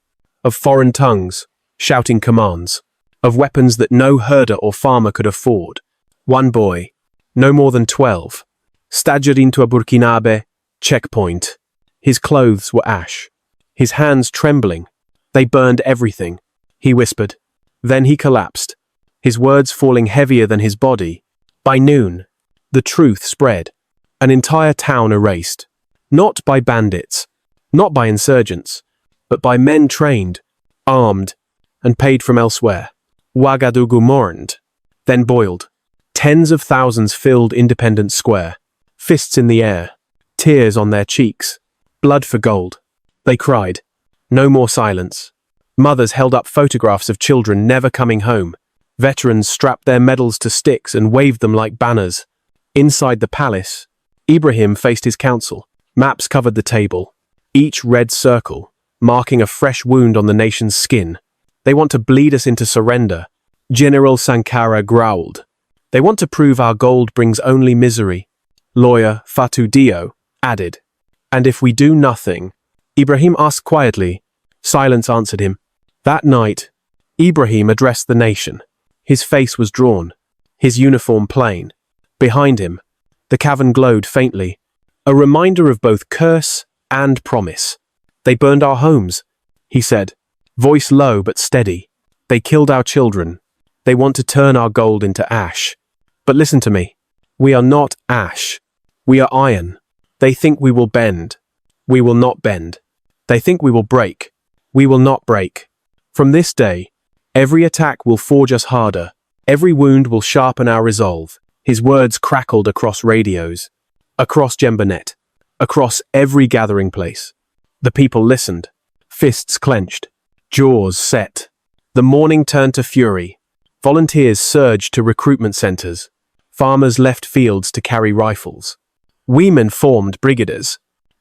of foreign tongues shouting commands, of weapons that no herder or farmer could afford. One boy, no more than 12, staggered into a Burkinabe checkpoint. His clothes were ash, his hands trembling. They burned everything, he whispered. Then he collapsed, his words falling heavier than his body. By noon, the truth spread. An entire town erased, not by bandits, not by insurgents, but by men trained, armed, and paid from elsewhere. Ouagadougou mourned, then boiled. Tens of thousands filled Independence Square, fists in the air, tears on their cheeks, blood for gold. They cried. No more silence. Mothers held up photographs of children never coming home. Veterans strapped their medals to sticks and waved them like banners. Inside the palace, Ibrahim faced his council. Maps covered the table, each red circle marking a fresh wound on the nation's skin. They want to bleed us into surrender, General Sankara growled. They want to prove our gold brings only misery. Lawyer Fatou Dio added. And if we do nothing? Ibrahim asked quietly. Silence answered him. That night, Ibrahim addressed the nation. His face was drawn, his uniform plain. Behind him, the cavern glowed faintly, a reminder of both curse and promise. They burned our homes, he said, voice low but steady. They killed our children. They want to turn our gold into ash. But listen to me. We are not ash. We are iron. They think we will bend. We will not bend. They think we will break. We will not break. From this day, every attack will forge us harder. Every wound will sharpen our resolve. His words crackled across radios, across Jembernet, across every gathering place. The people listened, fists clenched, jaws set. The morning turned to fury. Volunteers surged to recruitment centers. Farmers left fields to carry rifles. Women formed brigaders,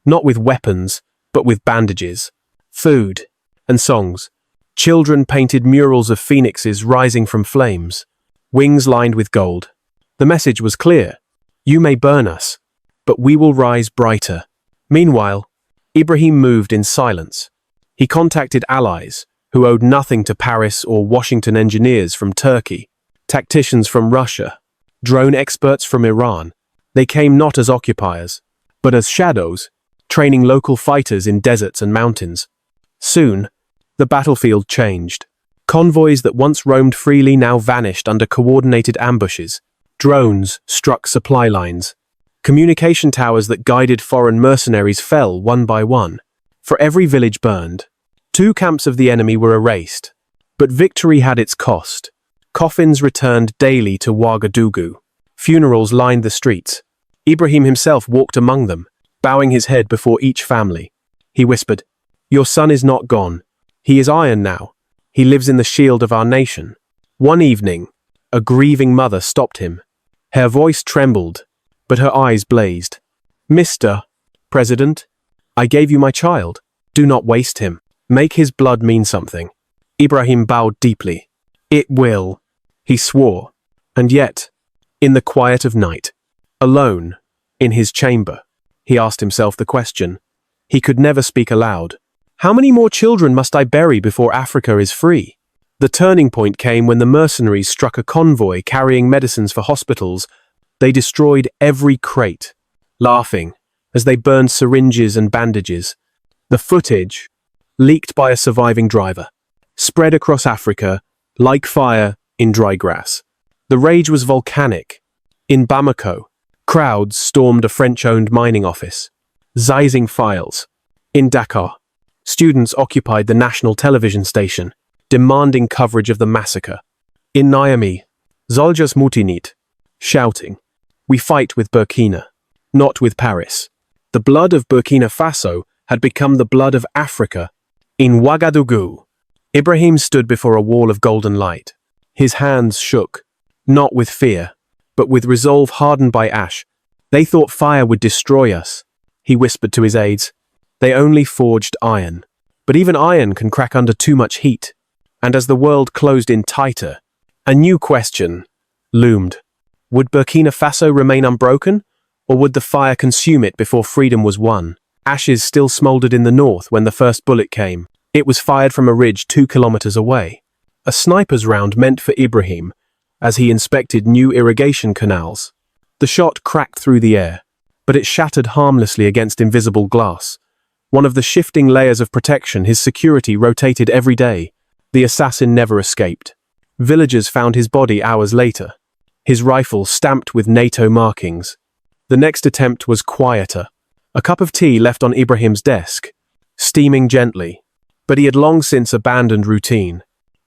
not with weapons, but with bandages, food, and songs. Children painted murals of phoenixes rising from flames, wings lined with gold. The message was clear. You may burn us, but we will rise brighter. Meanwhile, Ibrahim moved in silence. He contacted allies who owed nothing to Paris or Washington, engineers from Turkey, tacticians from Russia, drone experts from Iran. They came not as occupiers, but as shadows, training local fighters in deserts and mountains. Soon, the battlefield changed. Convoys that once roamed freely now vanished under coordinated ambushes. Drones struck supply lines. Communication towers that guided foreign mercenaries fell one by one. For every village burned, 2 camps of the enemy were erased. But victory had its cost. Coffins returned daily to Ouagadougou. Funerals lined the streets. Ibrahim himself walked among them, bowing his head before each family. He whispered, Your son is not gone. He is iron now. He lives in the shield of our nation. One evening, a grieving mother stopped him. Her voice trembled, but her eyes blazed. Mr. President, I gave you my child. Do not waste him. Make his blood mean something. Ibrahim bowed deeply. It will, he swore. And yet, in the quiet of night, alone, in his chamber, he asked himself the question. He could never speak aloud. How many more children must I bury before Africa is free? The turning point came when the mercenaries struck a convoy carrying medicines for hospitals. They destroyed every crate, laughing as they burned syringes and bandages. The footage, leaked by a surviving driver, spread across Africa like fire in dry grass. The rage was volcanic. In Bamako, crowds stormed a French-owned mining office, seizing files. In Dakar, students occupied the national television station, demanding coverage of the massacre. In Niamey, soldiers mutinit, shouting, We fight with Burkina, not with Paris. The blood of Burkina Faso had become the blood of Africa. In Ouagadougou, Ibrahim stood before a wall of golden light. His hands shook, not with fear, but with resolve hardened by ash. They thought fire would destroy us, he whispered to his aides. They only forged iron. But even iron can crack under too much heat. And as the world closed in tighter, a new question loomed. Would Burkina Faso remain unbroken, or would the fire consume it before freedom was won? Ashes still smoldered in the north when the first bullet came. It was fired from a ridge 2 kilometers away. A sniper's round meant for Ibrahim, as he inspected new irrigation canals. The shot cracked through the air, but it shattered harmlessly against invisible glass. One of the shifting layers of protection his security rotated every day. The assassin never escaped. Villagers found his body hours later, his rifle stamped with NATO markings. The next attempt was quieter. A cup of tea left on Ibrahim's desk, steaming gently. But he had long since abandoned routine.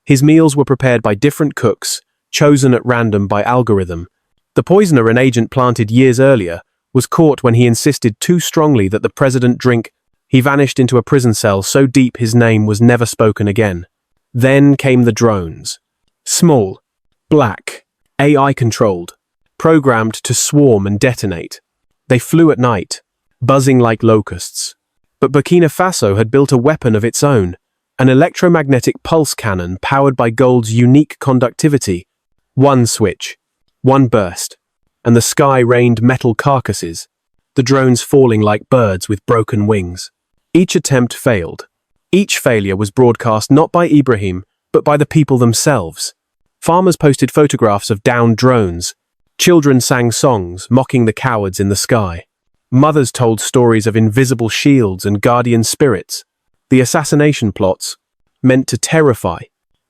His meals were prepared by different cooks, chosen at random by algorithm. The poisoner, an agent planted years earlier, was caught when he insisted too strongly that the president drink. He vanished into a prison cell so deep his name was never spoken again. Then came the drones. Small, black, AI-controlled, programmed to swarm and detonate. They flew at night, buzzing like locusts. But Burkina Faso had built a weapon of its own, an electromagnetic pulse cannon powered by gold's unique conductivity. One switch, one burst, and the sky rained metal carcasses, the drones falling like birds with broken wings. Each attempt failed. Each failure was broadcast not by Ibrahim, but by the people themselves. Farmers posted photographs of downed drones. Children sang songs, mocking the cowards in the sky. Mothers told stories of invisible shields and guardian spirits. The assassination plots, meant to terrify,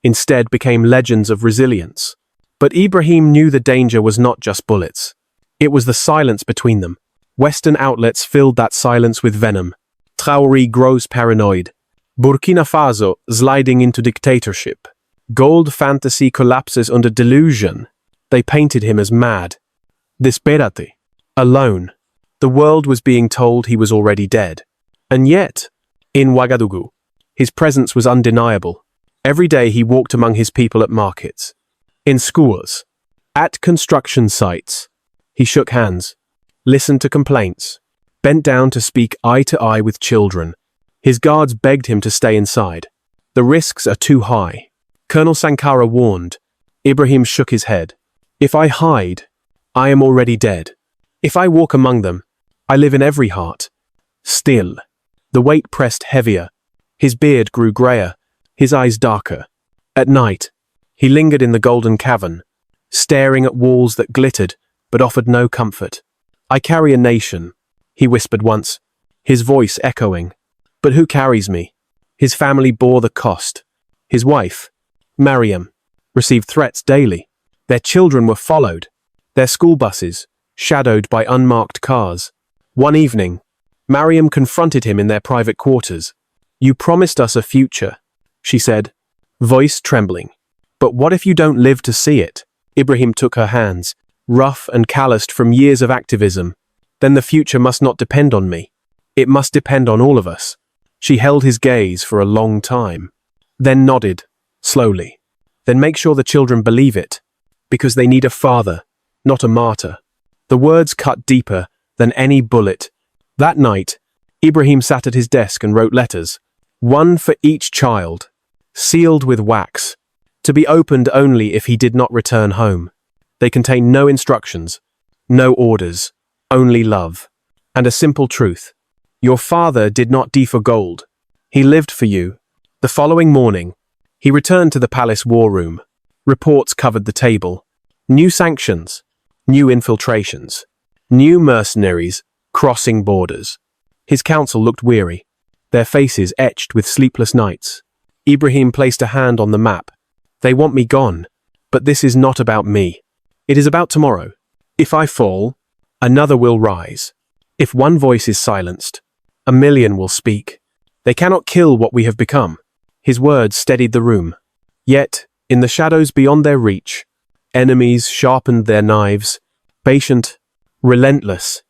instead became legends of resilience. But Ibrahim knew the danger was not just bullets. It was the silence between them. Western outlets filled that silence with venom. Traoré grows paranoid. Burkina Faso sliding into dictatorship. Gold fantasy collapses under delusion. They painted him as mad. Desperate. Alone. The world was being told he was already dead. And yet, in Ouagadougou, his presence was undeniable. Every day he walked among his people at markets, in schools, at construction sites. He shook hands, listened to complaints, bent down to speak eye to eye with children. His guards begged him to stay inside. The risks are too high. Colonel Sankara warned. Ibrahim shook his head. If I hide, I am already dead. If I walk among them, I live in every heart. Still. The weight pressed heavier. His beard grew grayer, his eyes darker. At night, he lingered in the golden cavern, staring at walls that glittered but offered no comfort. I carry a nation, he whispered once, his voice echoing. But who carries me? His family bore the cost. His wife, Mariam, received threats daily. Their children were followed, their school buses shadowed by unmarked cars. One evening, Mariam confronted him in their private quarters. You promised us a future, she said, voice trembling. But what if you don't live to see it? Ibrahim took her hands, rough and calloused from years of activism. Then the future must not depend on me. It must depend on all of us. She held his gaze for a long time, then nodded, slowly. Then make sure the children believe it, because they need a father, not a martyr. The words cut deeper than any bullet. That night, Ibrahim sat at his desk and wrote letters, one for each child, sealed with wax, to be opened only if he did not return home. They contained no instructions, no orders, only love, and a simple truth. Your father did not die for gold. He lived for you. The following morning, he returned to the palace war room. Reports covered the table. New sanctions, new infiltrations, new mercenaries crossing borders. His council looked weary, their faces etched with sleepless nights. Ibrahim placed a hand on the map. They want me gone, but this is not about me. It is about tomorrow. If I fall, another will rise. If one voice is silenced, a million will speak. They cannot kill what we have become. His words steadied the room. Yet, in the shadows beyond their reach, enemies sharpened their knives, patient, relentless.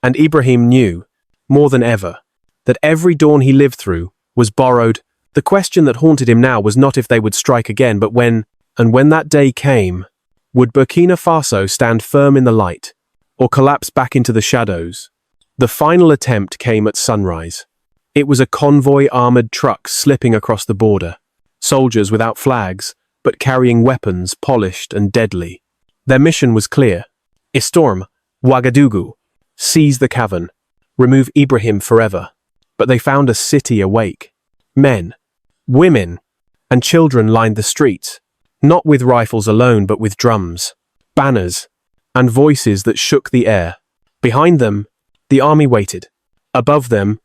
And Ibrahim knew, more than ever, that every dawn he lived through was borrowed. The question that haunted him now was not if they would strike again, but when, and when that day came, would Burkina Faso stand firm in the light, or collapse back into the shadows? The final attempt came at sunrise. It was a convoy armored truck slipping across the border. soldiers without flags, but carrying weapons polished and deadly. Their mission was clear. Storm Ouagadougou, seize the cavern, remove Ibrahim forever. But they found a city awake. Men, women, and children lined the streets, not with rifles alone but with drums, banners, and voices that shook the air. Behind them, the army waited. Above them,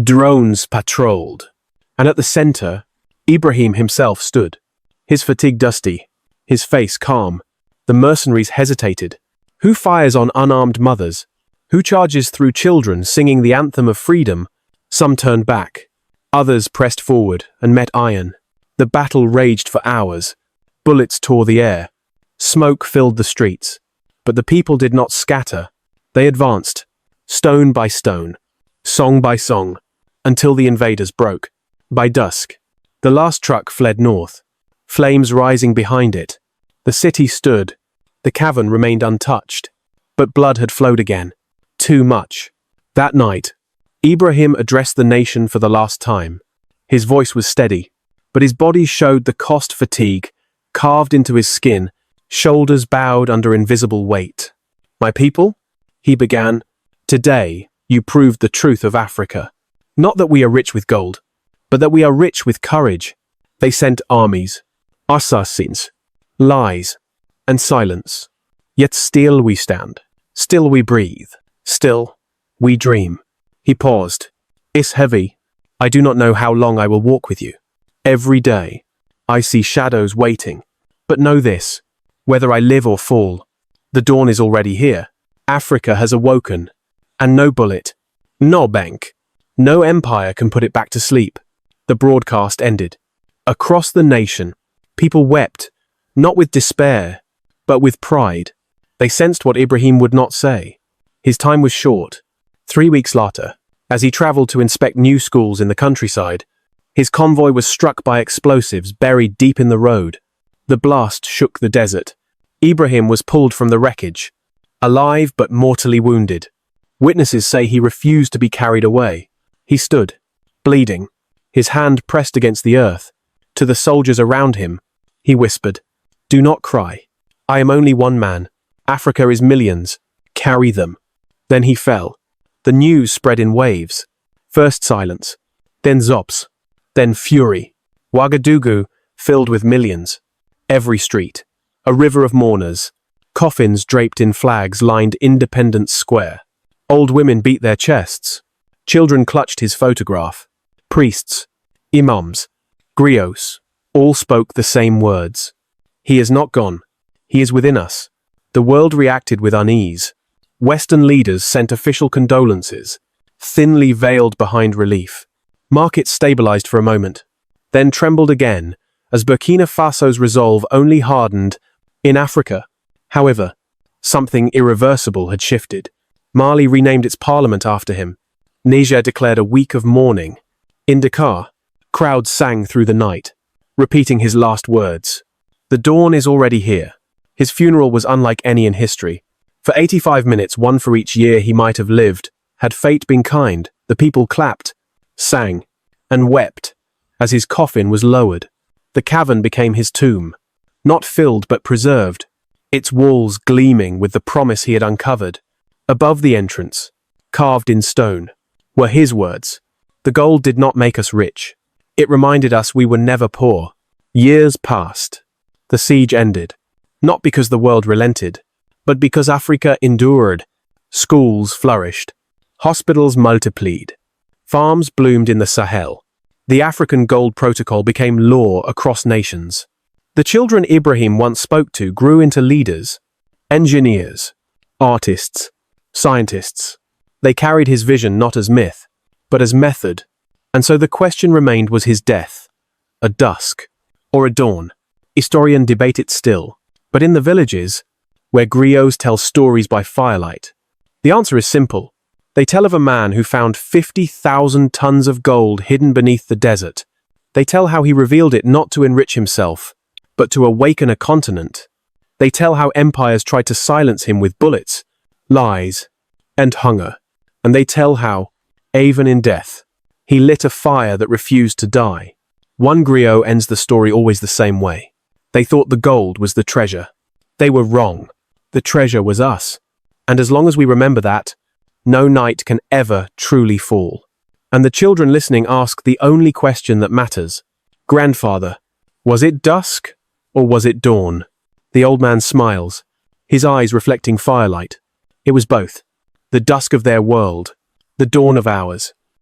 drones patrolled. And at the center, Ibrahim himself stood, his fatigue dusty, his face calm. The mercenaries hesitated. Who fires on unarmed mothers? Who charges through children singing the anthem of freedom? Some turned back. Others pressed forward and met iron. The battle raged for hours. Bullets tore the air. Smoke filled the streets. But the people did not scatter. They advanced, stone by stone, song by song, until the invaders broke. By dusk, the last truck fled north, flames rising behind it. The city stood. The cavern remained untouched. But blood had flowed again. Too much. That night, Ibrahim addressed the nation for the last time. His voice was steady, but his body showed the cost fatigue carved into his skin, shoulders bowed under invisible weight. My people, he began, today you proved the truth of Africa. Not that we are rich with gold, but that we are rich with courage. They sent armies, assassins, lies, and silence. Yet still we stand, still we breathe, still we dream. He paused. It's heavy. I do not know how long I will walk with you. Every day, I see shadows waiting. But know this, whether I live or fall, the dawn is already here. Africa has awoken, and no bullet, no bank, no empire can put it back to sleep. The broadcast ended. Across the nation, people wept, not with despair, but with pride. They sensed what Ibrahim would not say. His time was short. 3 weeks later, as he traveled to inspect new schools in the countryside, his convoy was struck by explosives buried deep in the road. The blast shook the desert. Ibrahim was pulled from the wreckage, alive but mortally wounded. Witnesses say he refused to be carried away. He stood, bleeding, his hand pressed against the earth. To the soldiers around him, he whispered, "Do not cry. I am only one man. Africa is millions. Carry them." Then he fell. The news spread in waves. First silence, then zops, then fury. Ouagadougou filled with millions. Every street, a river of mourners. Coffins draped in flags lined Independence Square. Old women beat their chests. Children clutched his photograph. Priests, imams, griots, all spoke the same words. He is not gone. He is within us. The world reacted with unease. Western leaders sent official condolences, thinly veiled behind relief. Markets stabilized for a moment, then trembled again as Burkina Faso's resolve only hardened. In Africa, however, something irreversible had shifted. Mali renamed its parliament after him. Niger declared a week of mourning. In Dakar, crowds sang through the night, repeating his last words. The dawn is already here. His funeral was unlike any in history. For 85 minutes, one for each year he might have lived, had fate been kind, the people clapped, sang, and wept as his coffin was lowered. The cavern became his tomb, not filled but preserved, its walls gleaming with the promise he had uncovered. Above the entrance, carved in stone, were his words. The gold did not make us rich. It reminded us we were never poor. Years passed. The siege ended, not because the world relented, but because Africa endured. Schools flourished. Hospitals multiplied. Farms bloomed in the Sahel. The African Gold Protocol became law across nations. The children Ibrahim once spoke to grew into leaders, engineers, artists, scientists. They carried his vision not as myth, but as method. And so the question remained, was his death a dusk or a dawn? Historians debate it still. But in the villages, where griots tell stories by firelight, the answer is simple. They tell of a man who found 50,000 tons of gold hidden beneath the desert. They tell how he revealed it not to enrich himself, but to awaken a continent. They tell how empires tried to silence him with bullets, lies, and hunger. And they tell how, even in death, he lit a fire that refused to die. One griot ends the story always the same way. They thought the gold was the treasure. They were wrong. The treasure was us. And as long as we remember that, no night can ever truly fall. And the children listening ask the only question that matters. Grandfather, was it dusk or was it dawn? The old man smiles, his eyes reflecting firelight. It was both. The dusk of their world, the dawn of ours.